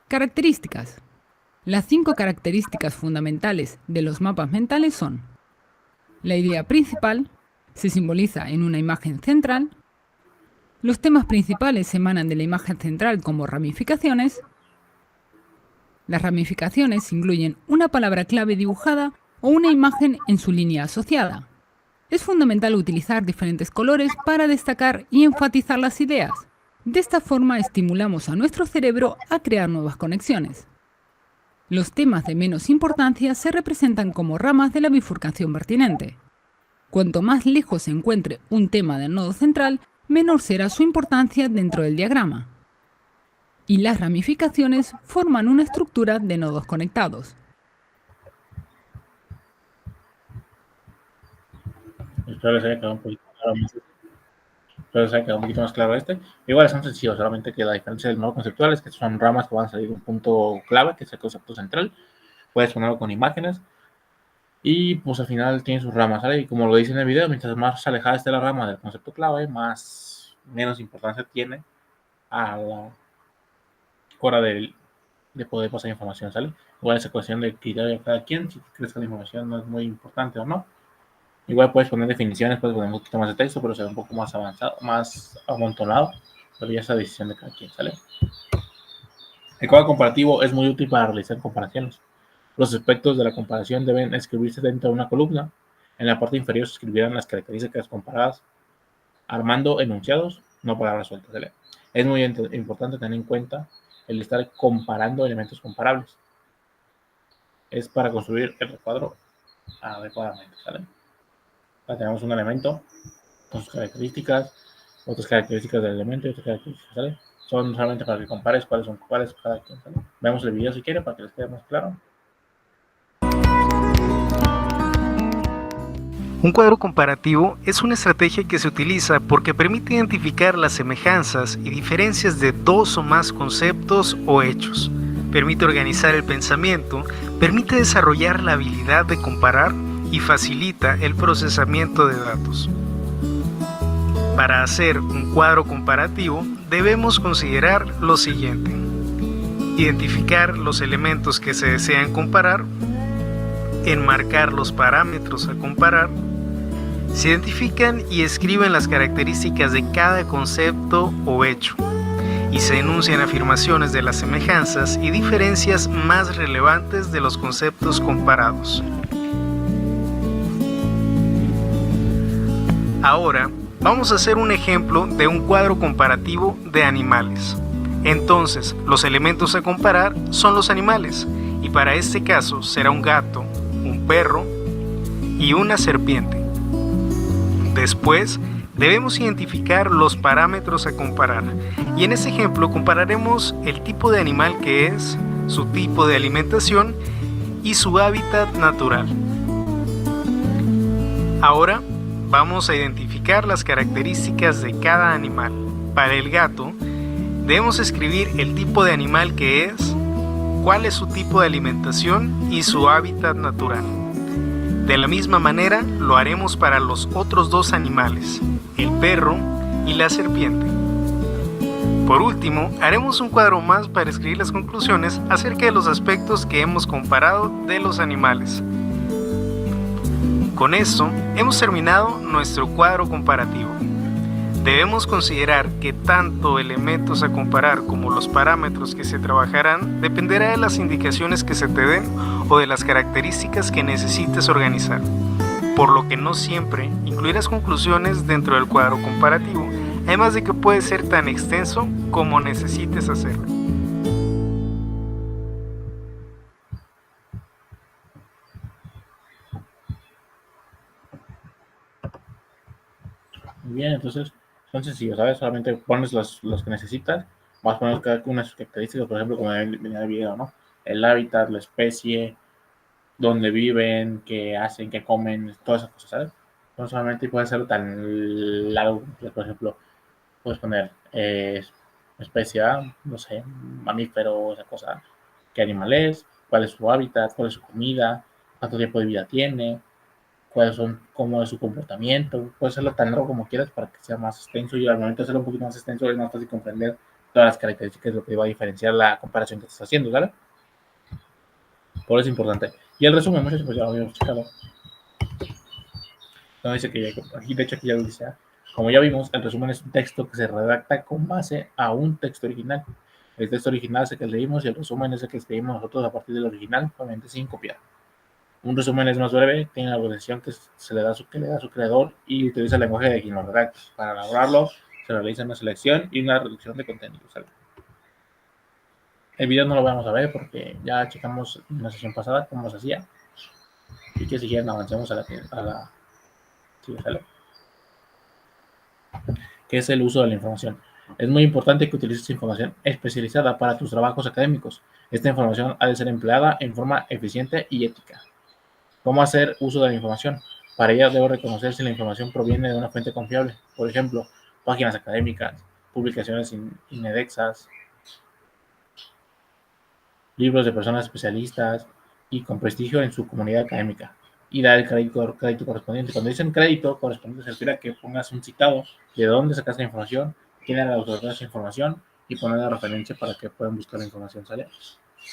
Características. Las 5 características fundamentales de los mapas mentales son: la idea principal se simboliza en una imagen central, los temas principales emanan de la imagen central como ramificaciones, las ramificaciones incluyen una palabra clave dibujada o una imagen en su línea asociada. Es fundamental utilizar diferentes colores para destacar y enfatizar las ideas. De esta forma estimulamos a nuestro cerebro a crear nuevas conexiones. Los temas de menos importancia se representan como ramas de la bifurcación pertinente. Cuanto más lejos se encuentre un tema del nodo central, menor será su importancia dentro del diagrama. Y las ramificaciones forman una estructura de nodos conectados. Espero les haya quedado un poquito claro. Espero les haya quedado un poquito más claro este. Igual son sencillos, solamente que la diferencia del nodo conceptual es que son ramas que van a salir de un punto clave, que es el concepto central. Puedes ponerlo con imágenes. Y pues al final tiene sus ramas, ¿sale? Y como lo dice en el video, mientras más alejada esté la rama del concepto clave, menos importancia tiene a la hora de poder pasar información, ¿sale? Igual esa cuestión de criterio de cada quien, si crees que la información no es muy importante o no. Igual puedes poner definiciones, puedes poner un poquito más de texto, pero será un poco más avanzado, más amontonado, pero ya es la decisión de cada quien, ¿sale? El cuadro comparativo es muy útil para realizar comparaciones. Los aspectos de la comparación deben escribirse dentro de una columna. En la parte inferior se escribirán las características comparadas, armando enunciados, no palabras sueltas, ¿vale? Es muy importante tener en cuenta el estar comparando elementos comparables. es para construir el recuadro adecuadamente, ¿sale? Ahora tenemos un elemento con sus características, otras características del elemento y otras características, ¿sale? Son solamente para que compares cuáles cada quien, ¿sale? Vemos el video si quiere para que les quede más claro. Un cuadro comparativo es una estrategia que se utiliza porque permite identificar las semejanzas y diferencias de dos o más conceptos o hechos. Permite organizar el pensamiento, permite desarrollar la habilidad de comparar y facilita el procesamiento de datos. Para hacer un cuadro comparativo debemos considerar lo siguiente: identificar los elementos que se desean comparar, enmarcar los parámetros a comparar, se identifican y escriben las características de cada concepto o hecho, y se enuncian afirmaciones de las semejanzas y diferencias más relevantes de los conceptos comparados. Ahora, vamos a hacer un ejemplo de un cuadro comparativo de animales. Entonces, los elementos a comparar son los animales, y para este caso será un gato, un perro y una serpiente. Después, debemos identificar los parámetros a comparar, y en este ejemplo compararemos el tipo de animal que es, su tipo de alimentación y su hábitat natural. Ahora, vamos a identificar las características de cada animal. Para el gato, debemos escribir el tipo de animal que es, cuál es su tipo de alimentación y su hábitat natural. De la misma manera lo haremos para los otros dos animales, el perro y la serpiente. Por último, haremos un cuadro más para escribir las conclusiones acerca de los aspectos que hemos comparado de los animales. Con esto, hemos terminado nuestro cuadro comparativo. Debemos considerar que tanto elementos a comparar como los parámetros que se trabajarán dependerá de las indicaciones que se te den o de las características que necesites organizar, por lo que no siempre incluirás conclusiones dentro del cuadro comparativo, además de que puede ser tan extenso como necesites hacerlo. Muy bien, entonces son sencillos, ¿sabes? Solamente pones los que necesitas, vas a poner cada una de sus características, por ejemplo, como venía el video, ¿no? El hábitat, la especie, dónde viven, qué hacen, qué comen, todas esas cosas, ¿sabes? No solamente puede ser tan largo, por ejemplo, puedes poner especie, no sé, mamífero, esa cosa, qué animal es, cuál es su hábitat, cuál es su comida, cuánto tiempo de vida tiene, cuáles son, cómo es su comportamiento. Puedes hacerlo tan largo como quieras para que sea más extenso, y al momento de hacerlo un poquito más extenso es más fácil comprender todas las características de lo que va a diferenciar la comparación que estás haciendo, ¿vale? Por eso es importante. Y el resumen, muchachos, pues ya lo habíamos checado. No dice que ya, aquí, de hecho, aquí ya lo dice. Como ya vimos, el resumen es un texto que se redacta con base a un texto original. El texto original es el que leímos y el resumen es el que escribimos nosotros a partir del original, obviamente sin copiar. Un resumen es más breve, tiene la organización que le da su creador y utiliza el lenguaje de quien lo redacta. Para elaborarlo, se realiza una selección y una reducción de contenido, ¿sale? El video no lo vamos a ver porque ya checamos en la sesión pasada cómo se hacía. Y que si quieren avancemos a la sí, ¿sale? ¿Qué es el uso de la información? Es muy importante que utilices información especializada para tus trabajos académicos. Esta información ha de ser empleada en forma eficiente y ética. ¿Cómo hacer uso de la información? Para ello debo reconocer si la información proviene de una fuente confiable. Por ejemplo, páginas académicas, publicaciones indexadas, libros de personas especialistas y con prestigio en su comunidad académica. Y dar el crédito correspondiente. Cuando dicen crédito correspondiente se refiere a que pongas un citado de dónde sacaste la información, quién era el autor de esa información y poner la referencia para que puedan buscar la información, ¿sale?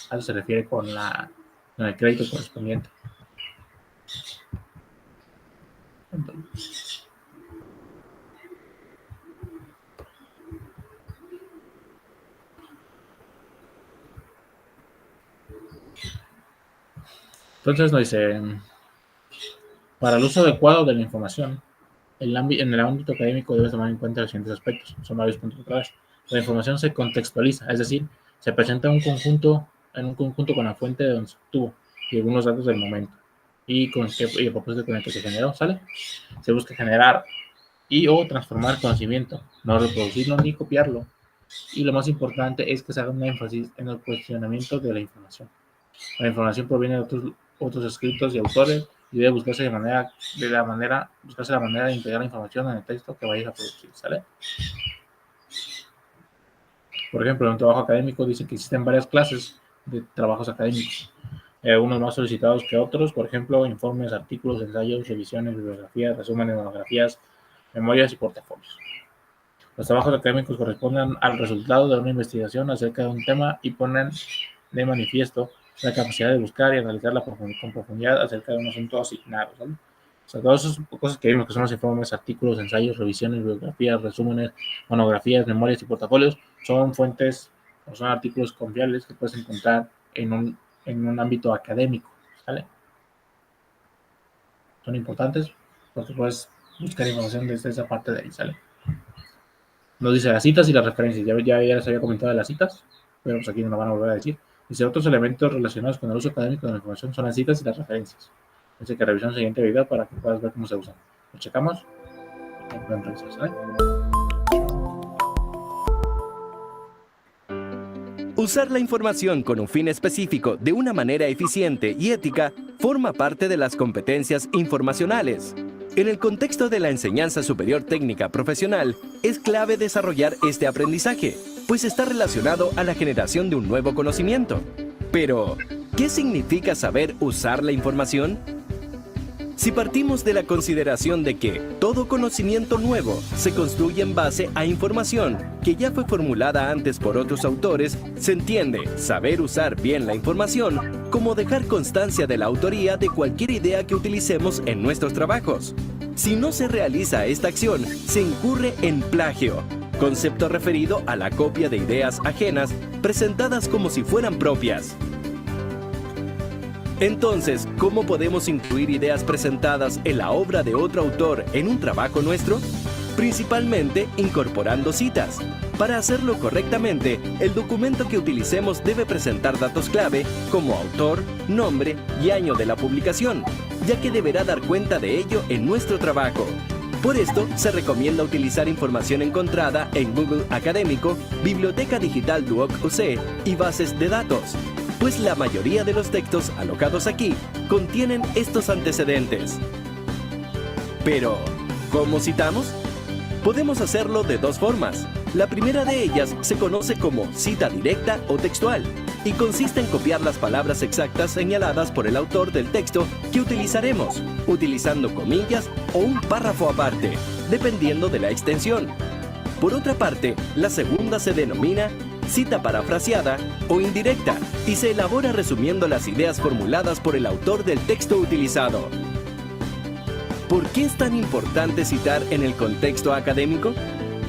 A eso se refiere con el crédito correspondiente. Entonces nos dice, para el uso adecuado de la información, en el ámbito académico debes tomar en cuenta los siguientes aspectos. Son varios puntos otra vez. La información se contextualiza, es decir, se presenta en un conjunto con la fuente de donde se obtuvo. y algunos datos del momento. Y el propósito con el que se generó, ¿sale? Se busca generar y o transformar conocimiento, no reproducirlo ni copiarlo. Y lo más importante es que se haga un énfasis en el cuestionamiento de la información. La información proviene de otros escritos y autores y debe buscarse la manera de integrar la información en el texto que vayas a producir, ¿sale? Por ejemplo, en un trabajo académico dice que existen varias clases de trabajos académicos, algunos más solicitados que otros, por ejemplo, informes, artículos, ensayos, revisiones, bibliografías, resúmenes, monografías, memorias y portafolios. Los trabajos académicos corresponden al resultado de una investigación acerca de un tema y ponen de manifiesto la capacidad de buscar y analizar con profundidad acerca de un asunto asignado, ¿vale? O sea, todas esas cosas que vimos, que son los informes, artículos, ensayos, revisiones, bibliografías, resúmenes, monografías, memorias y portafolios, son fuentes o son artículos confiables que puedes encontrar en un ámbito académico, ¿vale? Son importantes porque puedes buscar información desde esa parte de ahí, ¿sale? Nos dice las citas y las referencias. Ya les había comentado de las citas, pero pues aquí no lo van a volver a decir. Dice, otros elementos relacionados con el uso académico de la información son las citas y las referencias. Dice que revisamos el siguiente video para que puedas ver cómo se usan. Lo checamos. ¿Sale? Usar la información con un fin específico de una manera eficiente y ética forma parte de las competencias informacionales. En el contexto de la enseñanza superior técnica profesional, es clave desarrollar este aprendizaje, pues está relacionado a la generación de un nuevo conocimiento. Pero, ¿qué significa saber usar la información? Si partimos de la consideración de que todo conocimiento nuevo se construye en base a información que ya fue formulada antes por otros autores, se entiende saber usar bien la información como dejar constancia de la autoría de cualquier idea que utilicemos en nuestros trabajos. Si no se realiza esta acción, se incurre en plagio, concepto referido a la copia de ideas ajenas presentadas como si fueran propias. Entonces, ¿cómo podemos incluir ideas presentadas en la obra de otro autor en un trabajo nuestro? Principalmente incorporando citas. Para hacerlo correctamente, el documento que utilicemos debe presentar datos clave como autor, nombre y año de la publicación, ya que deberá dar cuenta de ello en nuestro trabajo. Por esto, se recomienda utilizar información encontrada en Google Académico, Biblioteca Digital Duoc UC y bases de datos, pues la mayoría de los textos alocados aquí contienen estos antecedentes. Pero, ¿cómo citamos? Podemos hacerlo de dos formas. La primera de ellas se conoce como cita directa o textual y consiste en copiar las palabras exactas señaladas por el autor del texto que utilizaremos, utilizando comillas o un párrafo aparte, dependiendo de la extensión. Por otra parte, la segunda se denomina cita parafraseada o indirecta y se elabora resumiendo las ideas formuladas por el autor del texto utilizado. ¿Por qué es tan importante citar en el contexto académico?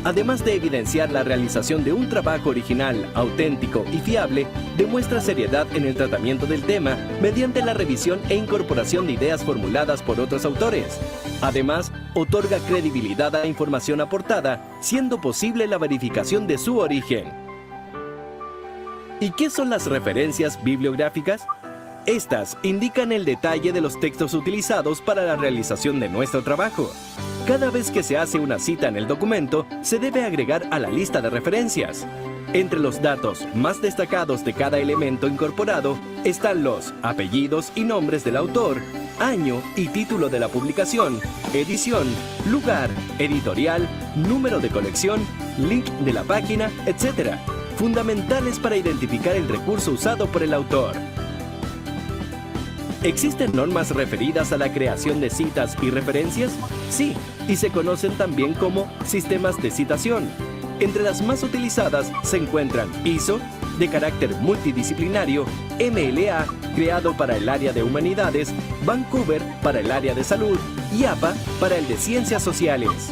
Además de evidenciar la realización de un trabajo original, auténtico y fiable, demuestra seriedad en el tratamiento del tema mediante la revisión e incorporación de ideas formuladas por otros autores. Además, otorga credibilidad a la información aportada, siendo posible la verificación de su origen. ¿Y qué son las referencias bibliográficas? Estas indican el detalle de los textos utilizados para la realización de nuestro trabajo. Cada vez que se hace una cita en el documento, se debe agregar a la lista de referencias. Entre los datos más destacados de cada elemento incorporado están los apellidos y nombres del autor, año y título de la publicación, edición, lugar, editorial, número de colección, link de la página, etc., fundamentales para identificar el recurso usado por el autor. ¿Existen normas referidas a la creación de citas y referencias? Sí, y se conocen también como sistemas de citación. Entre las más utilizadas se encuentran ISO, de carácter multidisciplinario, MLA, creado para el área de humanidades, Vancouver para el área de salud y APA para el de ciencias sociales.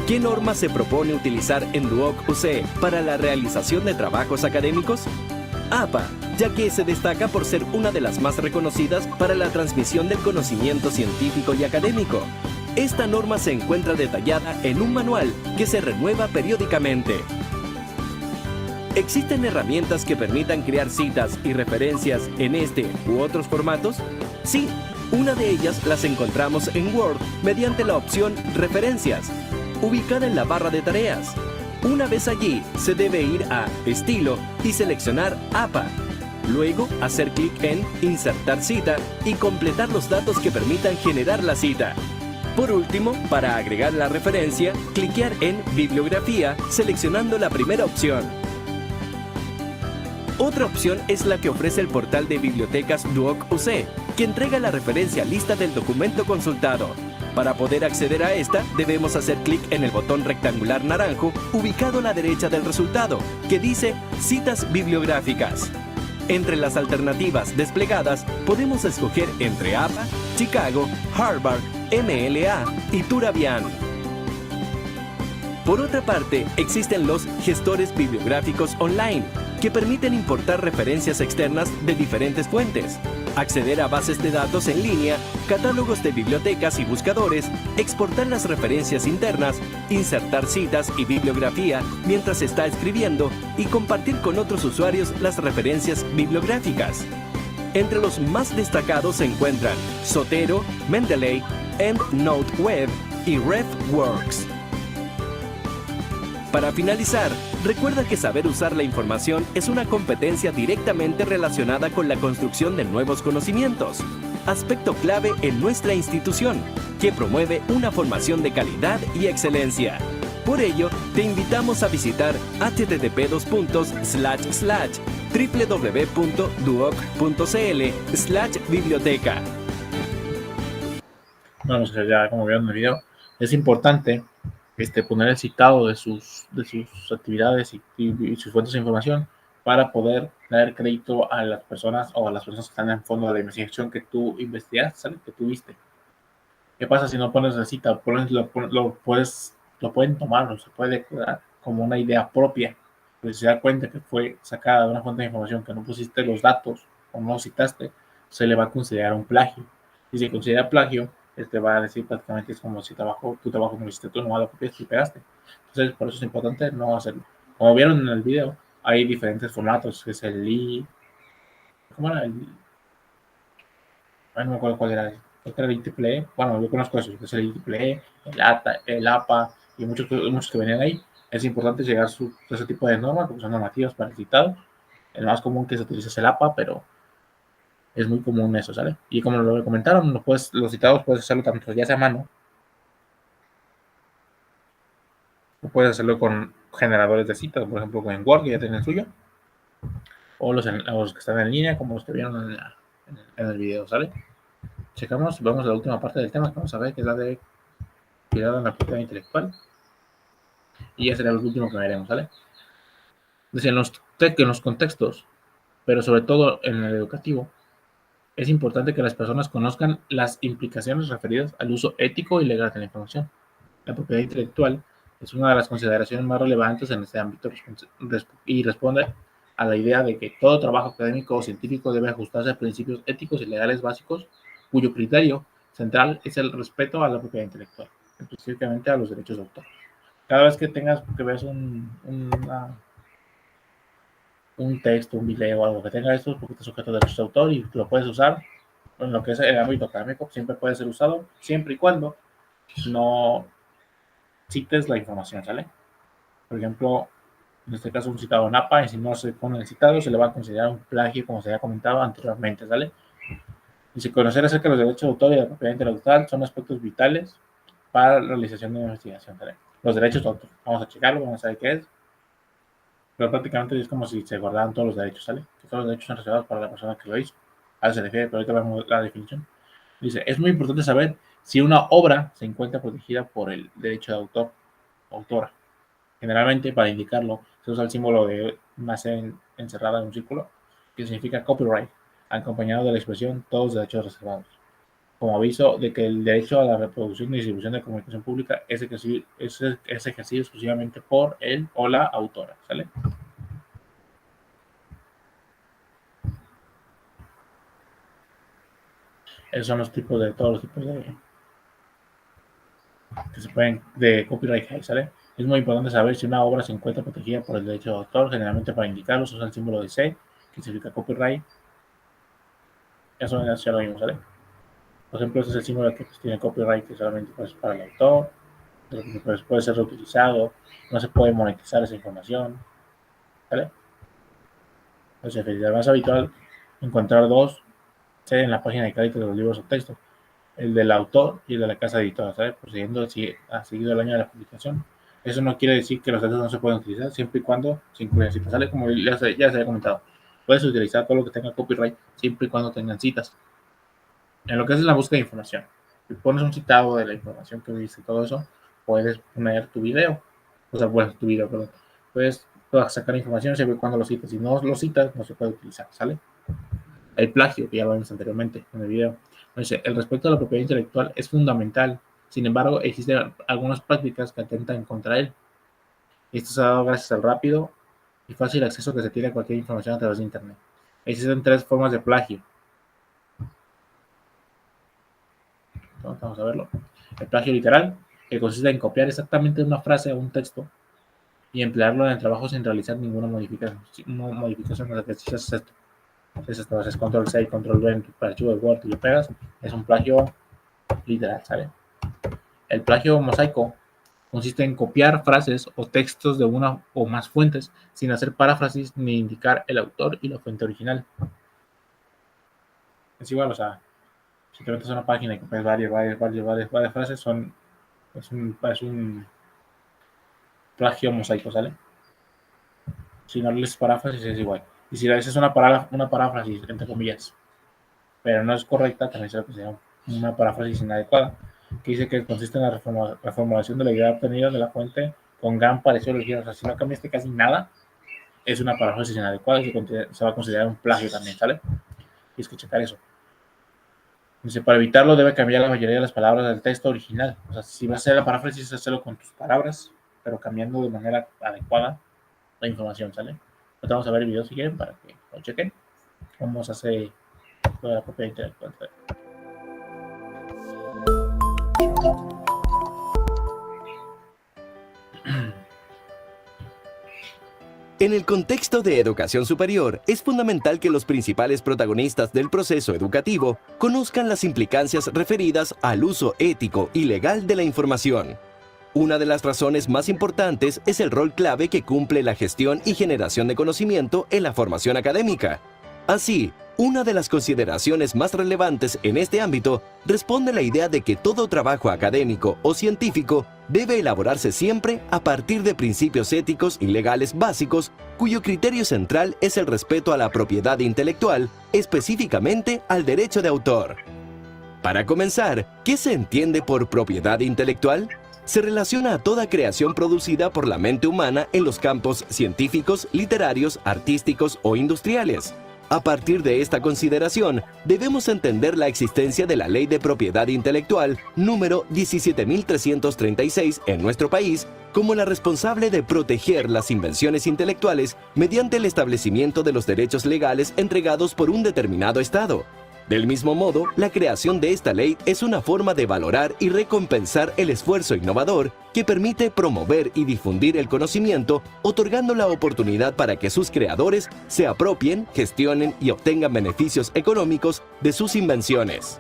¿Qué norma se propone utilizar en Duoc UC para la realización de trabajos académicos? APA, ya que se destaca por ser una de las más reconocidas para la transmisión del conocimiento científico y académico. Esta norma se encuentra detallada en un manual que se renueva periódicamente. ¿Existen herramientas que permitan crear citas y referencias en este u otros formatos? Sí, una de ellas las encontramos en Word mediante la opción Referencias, ubicada en la barra de tareas. Una vez allí, se debe ir a Estilo y seleccionar APA. Luego, hacer clic en Insertar cita y completar los datos que permitan generar la cita. Por último, para agregar la referencia, cliquear en Bibliografía seleccionando la primera opción. Otra opción es la que ofrece el portal de bibliotecas Duoc UC, que entrega la referencia lista del documento consultado. Para poder acceder a esta, debemos hacer clic en el botón rectangular naranjo ubicado a la derecha del resultado, que dice Citas bibliográficas. Entre las alternativas desplegadas, podemos escoger entre APA, Chicago, Harvard, MLA y Turabian. Por otra parte, existen los gestores bibliográficos online, que permiten importar referencias externas de diferentes fuentes, acceder a bases de datos en línea, catálogos de bibliotecas y buscadores, exportar las referencias internas, insertar citas y bibliografía mientras se está escribiendo y compartir con otros usuarios las referencias bibliográficas. Entre los más destacados se encuentran Zotero, Mendeley, EndNote Web y RefWorks. Para finalizar, recuerda que saber usar la información es una competencia directamente relacionada con la construcción de nuevos conocimientos, aspecto clave en nuestra institución, que promueve una formación de calidad y excelencia. Por ello, te invitamos a visitar http://www.duoc.cl/biblioteca. Bueno, pues ya como vieron en el video, es importante poner el citado de sus actividades y sus fuentes de información para poder dar crédito a las personas o a las personas que están en fondo de la investigación que tú investigaste, ¿sabes? Que tú viste. ¿Qué pasa si no pones la cita? Lo pueden tomar o se puede quedar como una idea propia. Pues si se da cuenta que fue sacada de una fuente de información que no pusiste los datos o no citaste, se le va a considerar un plagio. Si se considera plagio, va a decir prácticamente es como si tu trabajo no lo hiciste tú, no lo copiaste y pegaste. Entonces, por eso es importante no hacerlo. Como vieron en el video, hay diferentes formatos, que es el ¿cómo era? No me acuerdo cuál era. Creo que era el IEEE. Bueno, yo conozco eso, que es el IEEE, el APA y muchos que venían ahí. Es importante llegar a ese tipo de normas, porque son normativas para el citado. El más común que se utiliza es el APA, pero es muy común eso, ¿sale? Y como lo comentaron, los citados puedes hacerlo tanto ya sea a mano, o puedes hacerlo con generadores de citas, por ejemplo, en Word, que ya tienen el suyo, o los que están en línea, como los que vieron en el video, ¿sale? Checamos, vamos a la última parte del tema que vamos a ver, que es la de cuidado en la propiedad intelectual. Y ya será el último que veremos, ¿sale? Desde en los contextos, pero sobre todo en el educativo, es importante que las personas conozcan las implicaciones referidas al uso ético y legal de la información. La propiedad intelectual es una de las consideraciones más relevantes en este ámbito y responde a la idea de que todo trabajo académico o científico debe ajustarse a principios éticos y legales básicos, cuyo criterio central es el respeto a la propiedad intelectual, específicamente a los derechos de autor. Cada vez que veas un texto, un video o algo que tenga esto, porque está sujeto a derechos de autor y lo puedes usar en lo que es el ámbito académico, siempre puede ser usado, siempre y cuando no cites la información, ¿sale? Por ejemplo, en este caso un citado en APA, y si no se pone el citado, se le va a considerar un plagio, como se había comentado anteriormente, ¿sale? Y si conocer acerca de los derechos de autor y de la propiedad intelectual son aspectos vitales para la realización de una investigación, ¿sale? Los derechos de autor, vamos a checarlo, vamos a ver qué es. Pero prácticamente es como si se guardaran todos los derechos, ¿sale? Que todos los derechos son reservados para la persona que lo hizo. A eso se refiere, pero ahorita vemos la definición. Dice, es muy importante saber si una obra se encuentra protegida por el derecho de autor o autora. Generalmente, para indicarlo, se usa el símbolo de una C encerrada en un círculo, que significa copyright, acompañado de la expresión todos los derechos reservados, como aviso de que el derecho a la reproducción y distribución de comunicación pública es ejercido exclusivamente por él o la autora, ¿sale? Esos son todos los tipos de que se pueden, de copyright, ¿sale? Es muy importante saber si una obra se encuentra protegida por el derecho de autor. Generalmente para indicarlo se usa el símbolo de C, que significa copyright. Eso ya lo vimos, ¿vale? Por ejemplo, este es el símbolo que tiene copyright, que solamente pues, para el autor, pues, puede ser reutilizado, no se puede monetizar esa información, ¿vale? Entonces, es más habitual encontrar dos C en la página de crédito de los libros o textos, el del autor y el de la casa editora, ¿sabes? Procediendo seguido el año de la publicación. Eso no quiere decir que los datos no se pueden utilizar, siempre y cuando se incluyan citas, ¿sale? Como ya se había comentado, puedes utilizar todo lo que tenga copyright, siempre y cuando tengan citas. En lo que es la búsqueda de información, si pones un citado de la información que viste y todo eso, puedes poner tu video, perdón. Puedes sacar información siempre y cuando lo cites. Si no lo citas, no se puede utilizar, ¿sale? El plagio, que ya lo vimos anteriormente en el video. Entonces, el respeto a la propiedad intelectual es fundamental. Sin embargo, existen algunas prácticas que atentan contra él. Esto se ha dado gracias al rápido y fácil acceso que se tiene a cualquier información a través de Internet. Existen tres formas de plagio. Vamos a verlo. El plagio literal, que consiste en copiar exactamente una frase o un texto y emplearlo en el trabajo sin realizar ninguna modificación. O sea, que si haces esto, haces control C y control V en tu archivo de Word y lo pegas, es un plagio literal, ¿sale? El plagio mosaico consiste en copiar frases o textos de una o más fuentes sin hacer paráfrasis ni indicar el autor y la fuente original. Es igual, o sea, si te metes a una página y copias varias frases, es un plagio mosaico, ¿sale? Si no lees paráfrasis es igual. Y si le haces una paráfrasis, entre comillas, pero no es correcta, también se considera una paráfrasis inadecuada, que dice que consiste en la reformulación de la idea obtenida de la fuente con gran parecido original. O sea, si no cambiaste casi nada, es una paráfrasis inadecuada y se va a considerar un plagio también, ¿sale? Tienes que checar eso. Dice, para evitarlo debe cambiar la mayoría de las palabras del texto original. O sea, si vas a hacer la paráfrasis, hacerlo con tus palabras, pero cambiando de manera adecuada la información, ¿sale? Ahorita vamos a ver el video si quieren para que lo chequen. Cómo se hace toda la propiedad intelectual. En el contexto de educación superior, es fundamental que los principales protagonistas del proceso educativo conozcan las implicancias referidas al uso ético y legal de la información. Una de las razones más importantes es el rol clave que cumple la gestión y generación de conocimiento en la formación académica. Así, una de las consideraciones más relevantes en este ámbito responde a la idea de que todo trabajo académico o científico debe elaborarse siempre a partir de principios éticos y legales básicos, cuyo criterio central es el respeto a la propiedad intelectual, específicamente al derecho de autor. Para comenzar, ¿qué se entiende por propiedad intelectual? Se relaciona a toda creación producida por la mente humana en los campos científicos, literarios, artísticos o industriales. A partir de esta consideración, debemos entender la existencia de la Ley de Propiedad Intelectual número 17.336 en nuestro país como la responsable de proteger las invenciones intelectuales mediante el establecimiento de los derechos legales entregados por un determinado Estado. Del mismo modo, la creación de esta ley es una forma de valorar y recompensar el esfuerzo innovador que permite promover y difundir el conocimiento, otorgando la oportunidad para que sus creadores se apropien, gestionen y obtengan beneficios económicos de sus invenciones.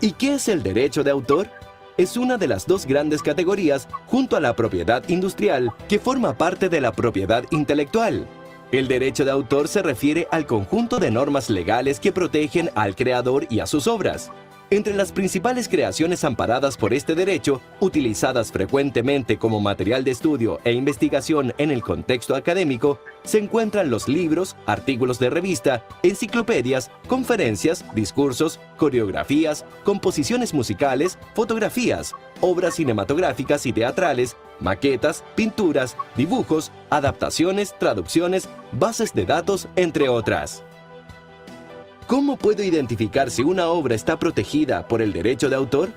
¿Y qué es el derecho de autor? Es una de las dos grandes categorías, junto a la propiedad industrial, que forma parte de la propiedad intelectual. El derecho de autor se refiere al conjunto de normas legales que protegen al creador y a sus obras. Entre las principales creaciones amparadas por este derecho, utilizadas frecuentemente como material de estudio e investigación en el contexto académico, se encuentran los libros, artículos de revista, enciclopedias, conferencias, discursos, coreografías, composiciones musicales, fotografías, obras cinematográficas y teatrales, maquetas, pinturas, dibujos, adaptaciones, traducciones, bases de datos, entre otras. ¿Cómo puedo identificar si una obra está protegida por el derecho de autor?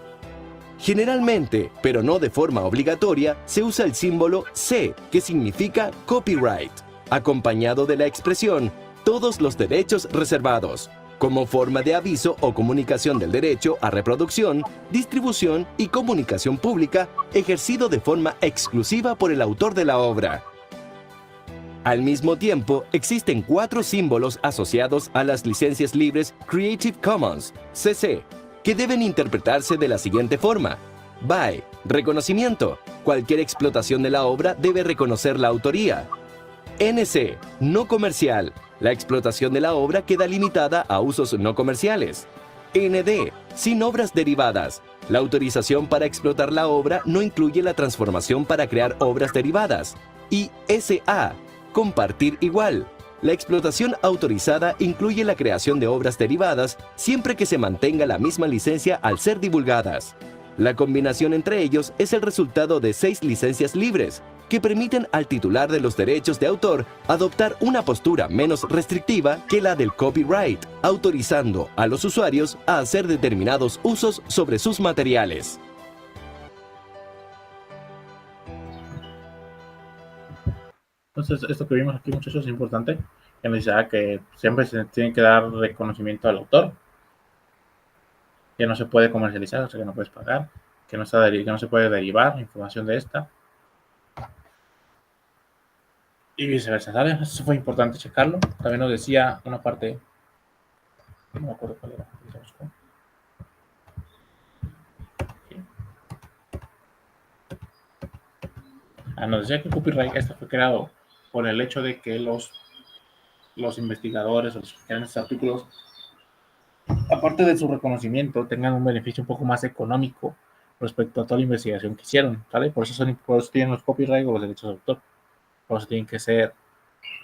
Generalmente, pero no de forma obligatoria, se usa el símbolo C, que significa copyright, acompañado de la expresión todos los derechos reservados. como forma de aviso o comunicación del derecho a reproducción, distribución y comunicación pública ejercido de forma exclusiva por el autor de la obra. Al mismo tiempo, existen 4 símbolos asociados a las licencias libres Creative Commons, CC, que deben interpretarse de la siguiente forma. BY, reconocimiento. Cualquier explotación de la obra debe reconocer la autoría. NC, no comercial. La explotación de la obra queda limitada a usos no comerciales. ND, sin obras derivadas. La autorización para explotar la obra no incluye la transformación para crear obras derivadas. Y SA, compartir igual. La explotación autorizada incluye la creación de obras derivadas siempre que se mantenga la misma licencia al ser divulgadas. La combinación entre ellos es el resultado de 6 licencias libres, que permiten al titular de los derechos de autor adoptar una postura menos restrictiva que la del copyright, autorizando a los usuarios a hacer determinados usos sobre sus materiales. Entonces, esto que vimos aquí, muchachos, es importante, que nos dice que siempre se tiene que dar reconocimiento al autor, que no se puede comercializar, o sea, que no puedes pagar, que no se puede derivar información de esta, y viceversa, ¿sabes? Eso fue importante checarlo. También nos decía una parte, no me acuerdo cuál era, nos decía que copyright este fue creado por el hecho de que los investigadores o los que crean estos artículos, aparte de su reconocimiento, tengan un beneficio un poco más económico respecto a toda la investigación que hicieron, ¿vale? Por eso tienen los copyright o los derechos de autor. Por eso tienen que ser,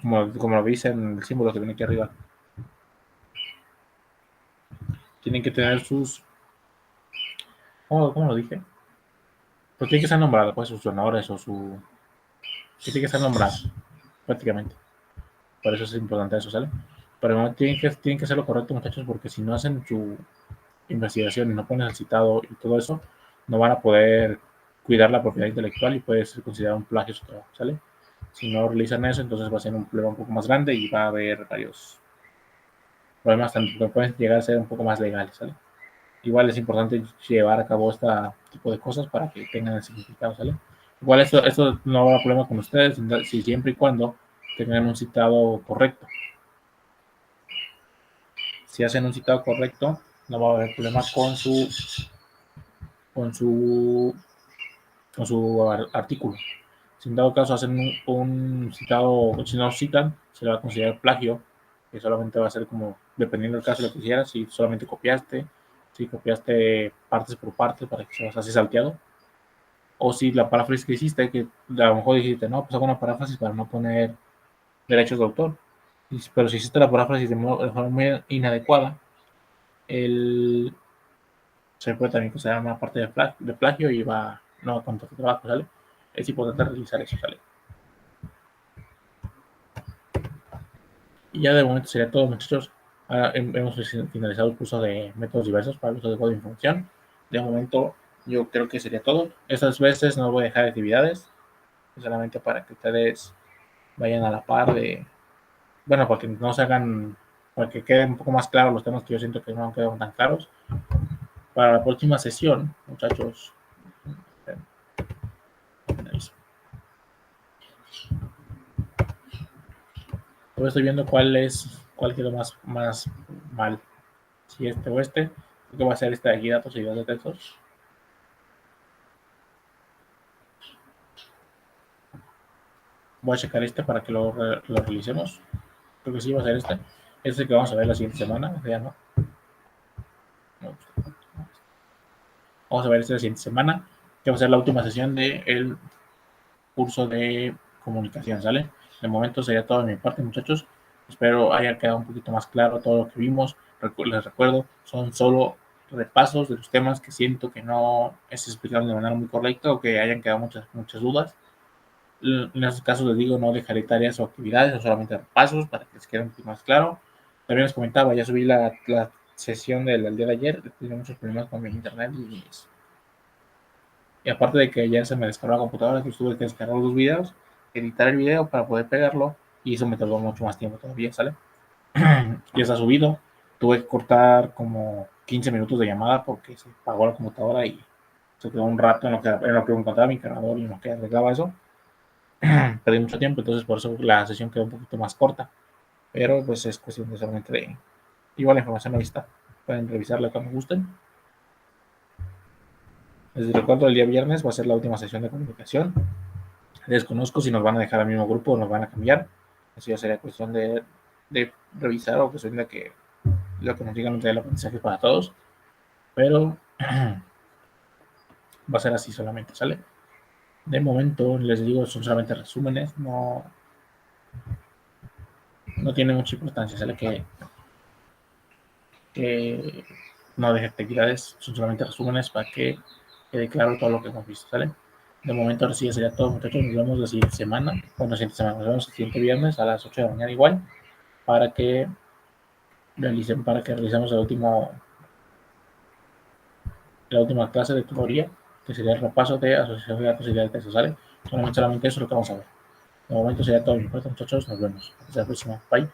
como lo dice en el símbolo que viene aquí arriba, tienen que tener sus, ¿cómo lo dije? Pues tiene que ser nombrado, pues sus honores o su, tiene que ser nombrado, prácticamente. Por eso es importante eso, ¿sale? Pero tienen que hacer lo correcto, muchachos, porque si no hacen su investigación y no ponen el citado y todo eso, no van a poder cuidar la propiedad intelectual y puede ser considerado un plagio su trabajo, ¿sale? Si no realizan eso, entonces va a ser un problema un poco más grande y va a haber varios problemas que pueden llegar a ser un poco más legales, ¿sale? Igual es importante llevar a cabo este tipo de cosas para que tengan el significado, ¿sale? Igual esto no habrá problema con ustedes, si siempre y cuando tengan un citado correcto. Si hacen un citado correcto, no va a haber problema con su artículo. Si en dado caso hacen un citado, si no citan, se le va a considerar plagio, que solamente va a ser como, dependiendo del caso de lo que hicieras, si solamente copiaste, si copiaste partes por partes para que se vas así salteado, o si la paráfrasis que hiciste, que a lo mejor dijiste, no, pues hago una paráfrasis para no poner derechos de autor, pero si hiciste la paráfrasis de forma muy inadecuada, se puede también considerar una parte de plagio y no va contra tu trabajo, ¿sale? Es importante realizar eso, ¿sale? Y ya de momento sería todo, muchachos. Hemos finalizado el curso de métodos diversos para el uso de código de información. De momento, yo creo que sería todo. Estas veces no voy a dejar actividades, solamente para que ustedes vayan a la par de, bueno, para que no se hagan, para que queden un poco más claros los temas que yo siento que no han quedado tan claros. Para la próxima sesión, muchachos, yo estoy viendo cuál quedó más mal, si este o este. Creo que va a ser este de aquí, datos y videos de textos. Voy a checar este para que lo realicemos. Creo que sí va a ser este. Este es el que vamos a ver la siguiente semana. Ya no. Vamos a ver este la siguiente semana, que va a ser la última sesión del curso de comunicación, ¿sale? De momento sería todo de mi parte, muchachos. Espero haya quedado un poquito más claro todo lo que vimos. Les recuerdo, son solo repasos de los temas que siento que no es explicado de manera muy correcta o que hayan quedado muchas dudas. En estos casos les digo, no dejaré tareas o actividades, o solamente repasos para que les quede un poquito más claro. También les comentaba, ya subí la sesión del día de ayer, tuve muchos problemas con mi internet y aparte de que ya se me descargó la computadora, que tuve que descargar los videos, editar el video para poder pegarlo y eso me tardó mucho más tiempo todavía, ¿sale? Ya está subido, tuve que cortar como 15 minutos de llamada porque se apagó la computadora y se quedó un rato en lo que encontraba mi cargador y en lo que arreglaba eso. Perdí mucho tiempo, entonces por eso la sesión quedó un poquito más corta. Pero pues es cuestión de solamente de... Igual la información ahí está. Pueden revisarla cuando gusten. Les recuerdo, el día viernes va a ser la última sesión de comunicación. Desconozco si nos van a dejar al mismo grupo o nos van a cambiar. Eso ya sería cuestión de revisar o cuestión de que lo que nos digan entre el aprendizaje para todos. Pero va a ser así solamente, ¿sale? De momento, les digo, son solamente resúmenes. No tiene mucha importancia, ¿sale? Que no deje actividades, son solamente resúmenes para que quede claro todo lo que hemos visto, ¿sale? De momento ahora sí ya sería todo, muchachos. Nos vemos la siguiente semana. Bueno, la siguiente semana. Nos vemos el siguiente viernes a las 8 de la mañana igual para que realicemos la última clase de tutoría, que sería el repaso de asociación de datos y de texto, ¿sale? Solamente eso es lo que vamos a ver. De momento sería todo. Muchachos, nos vemos. Hasta la próxima. Bye.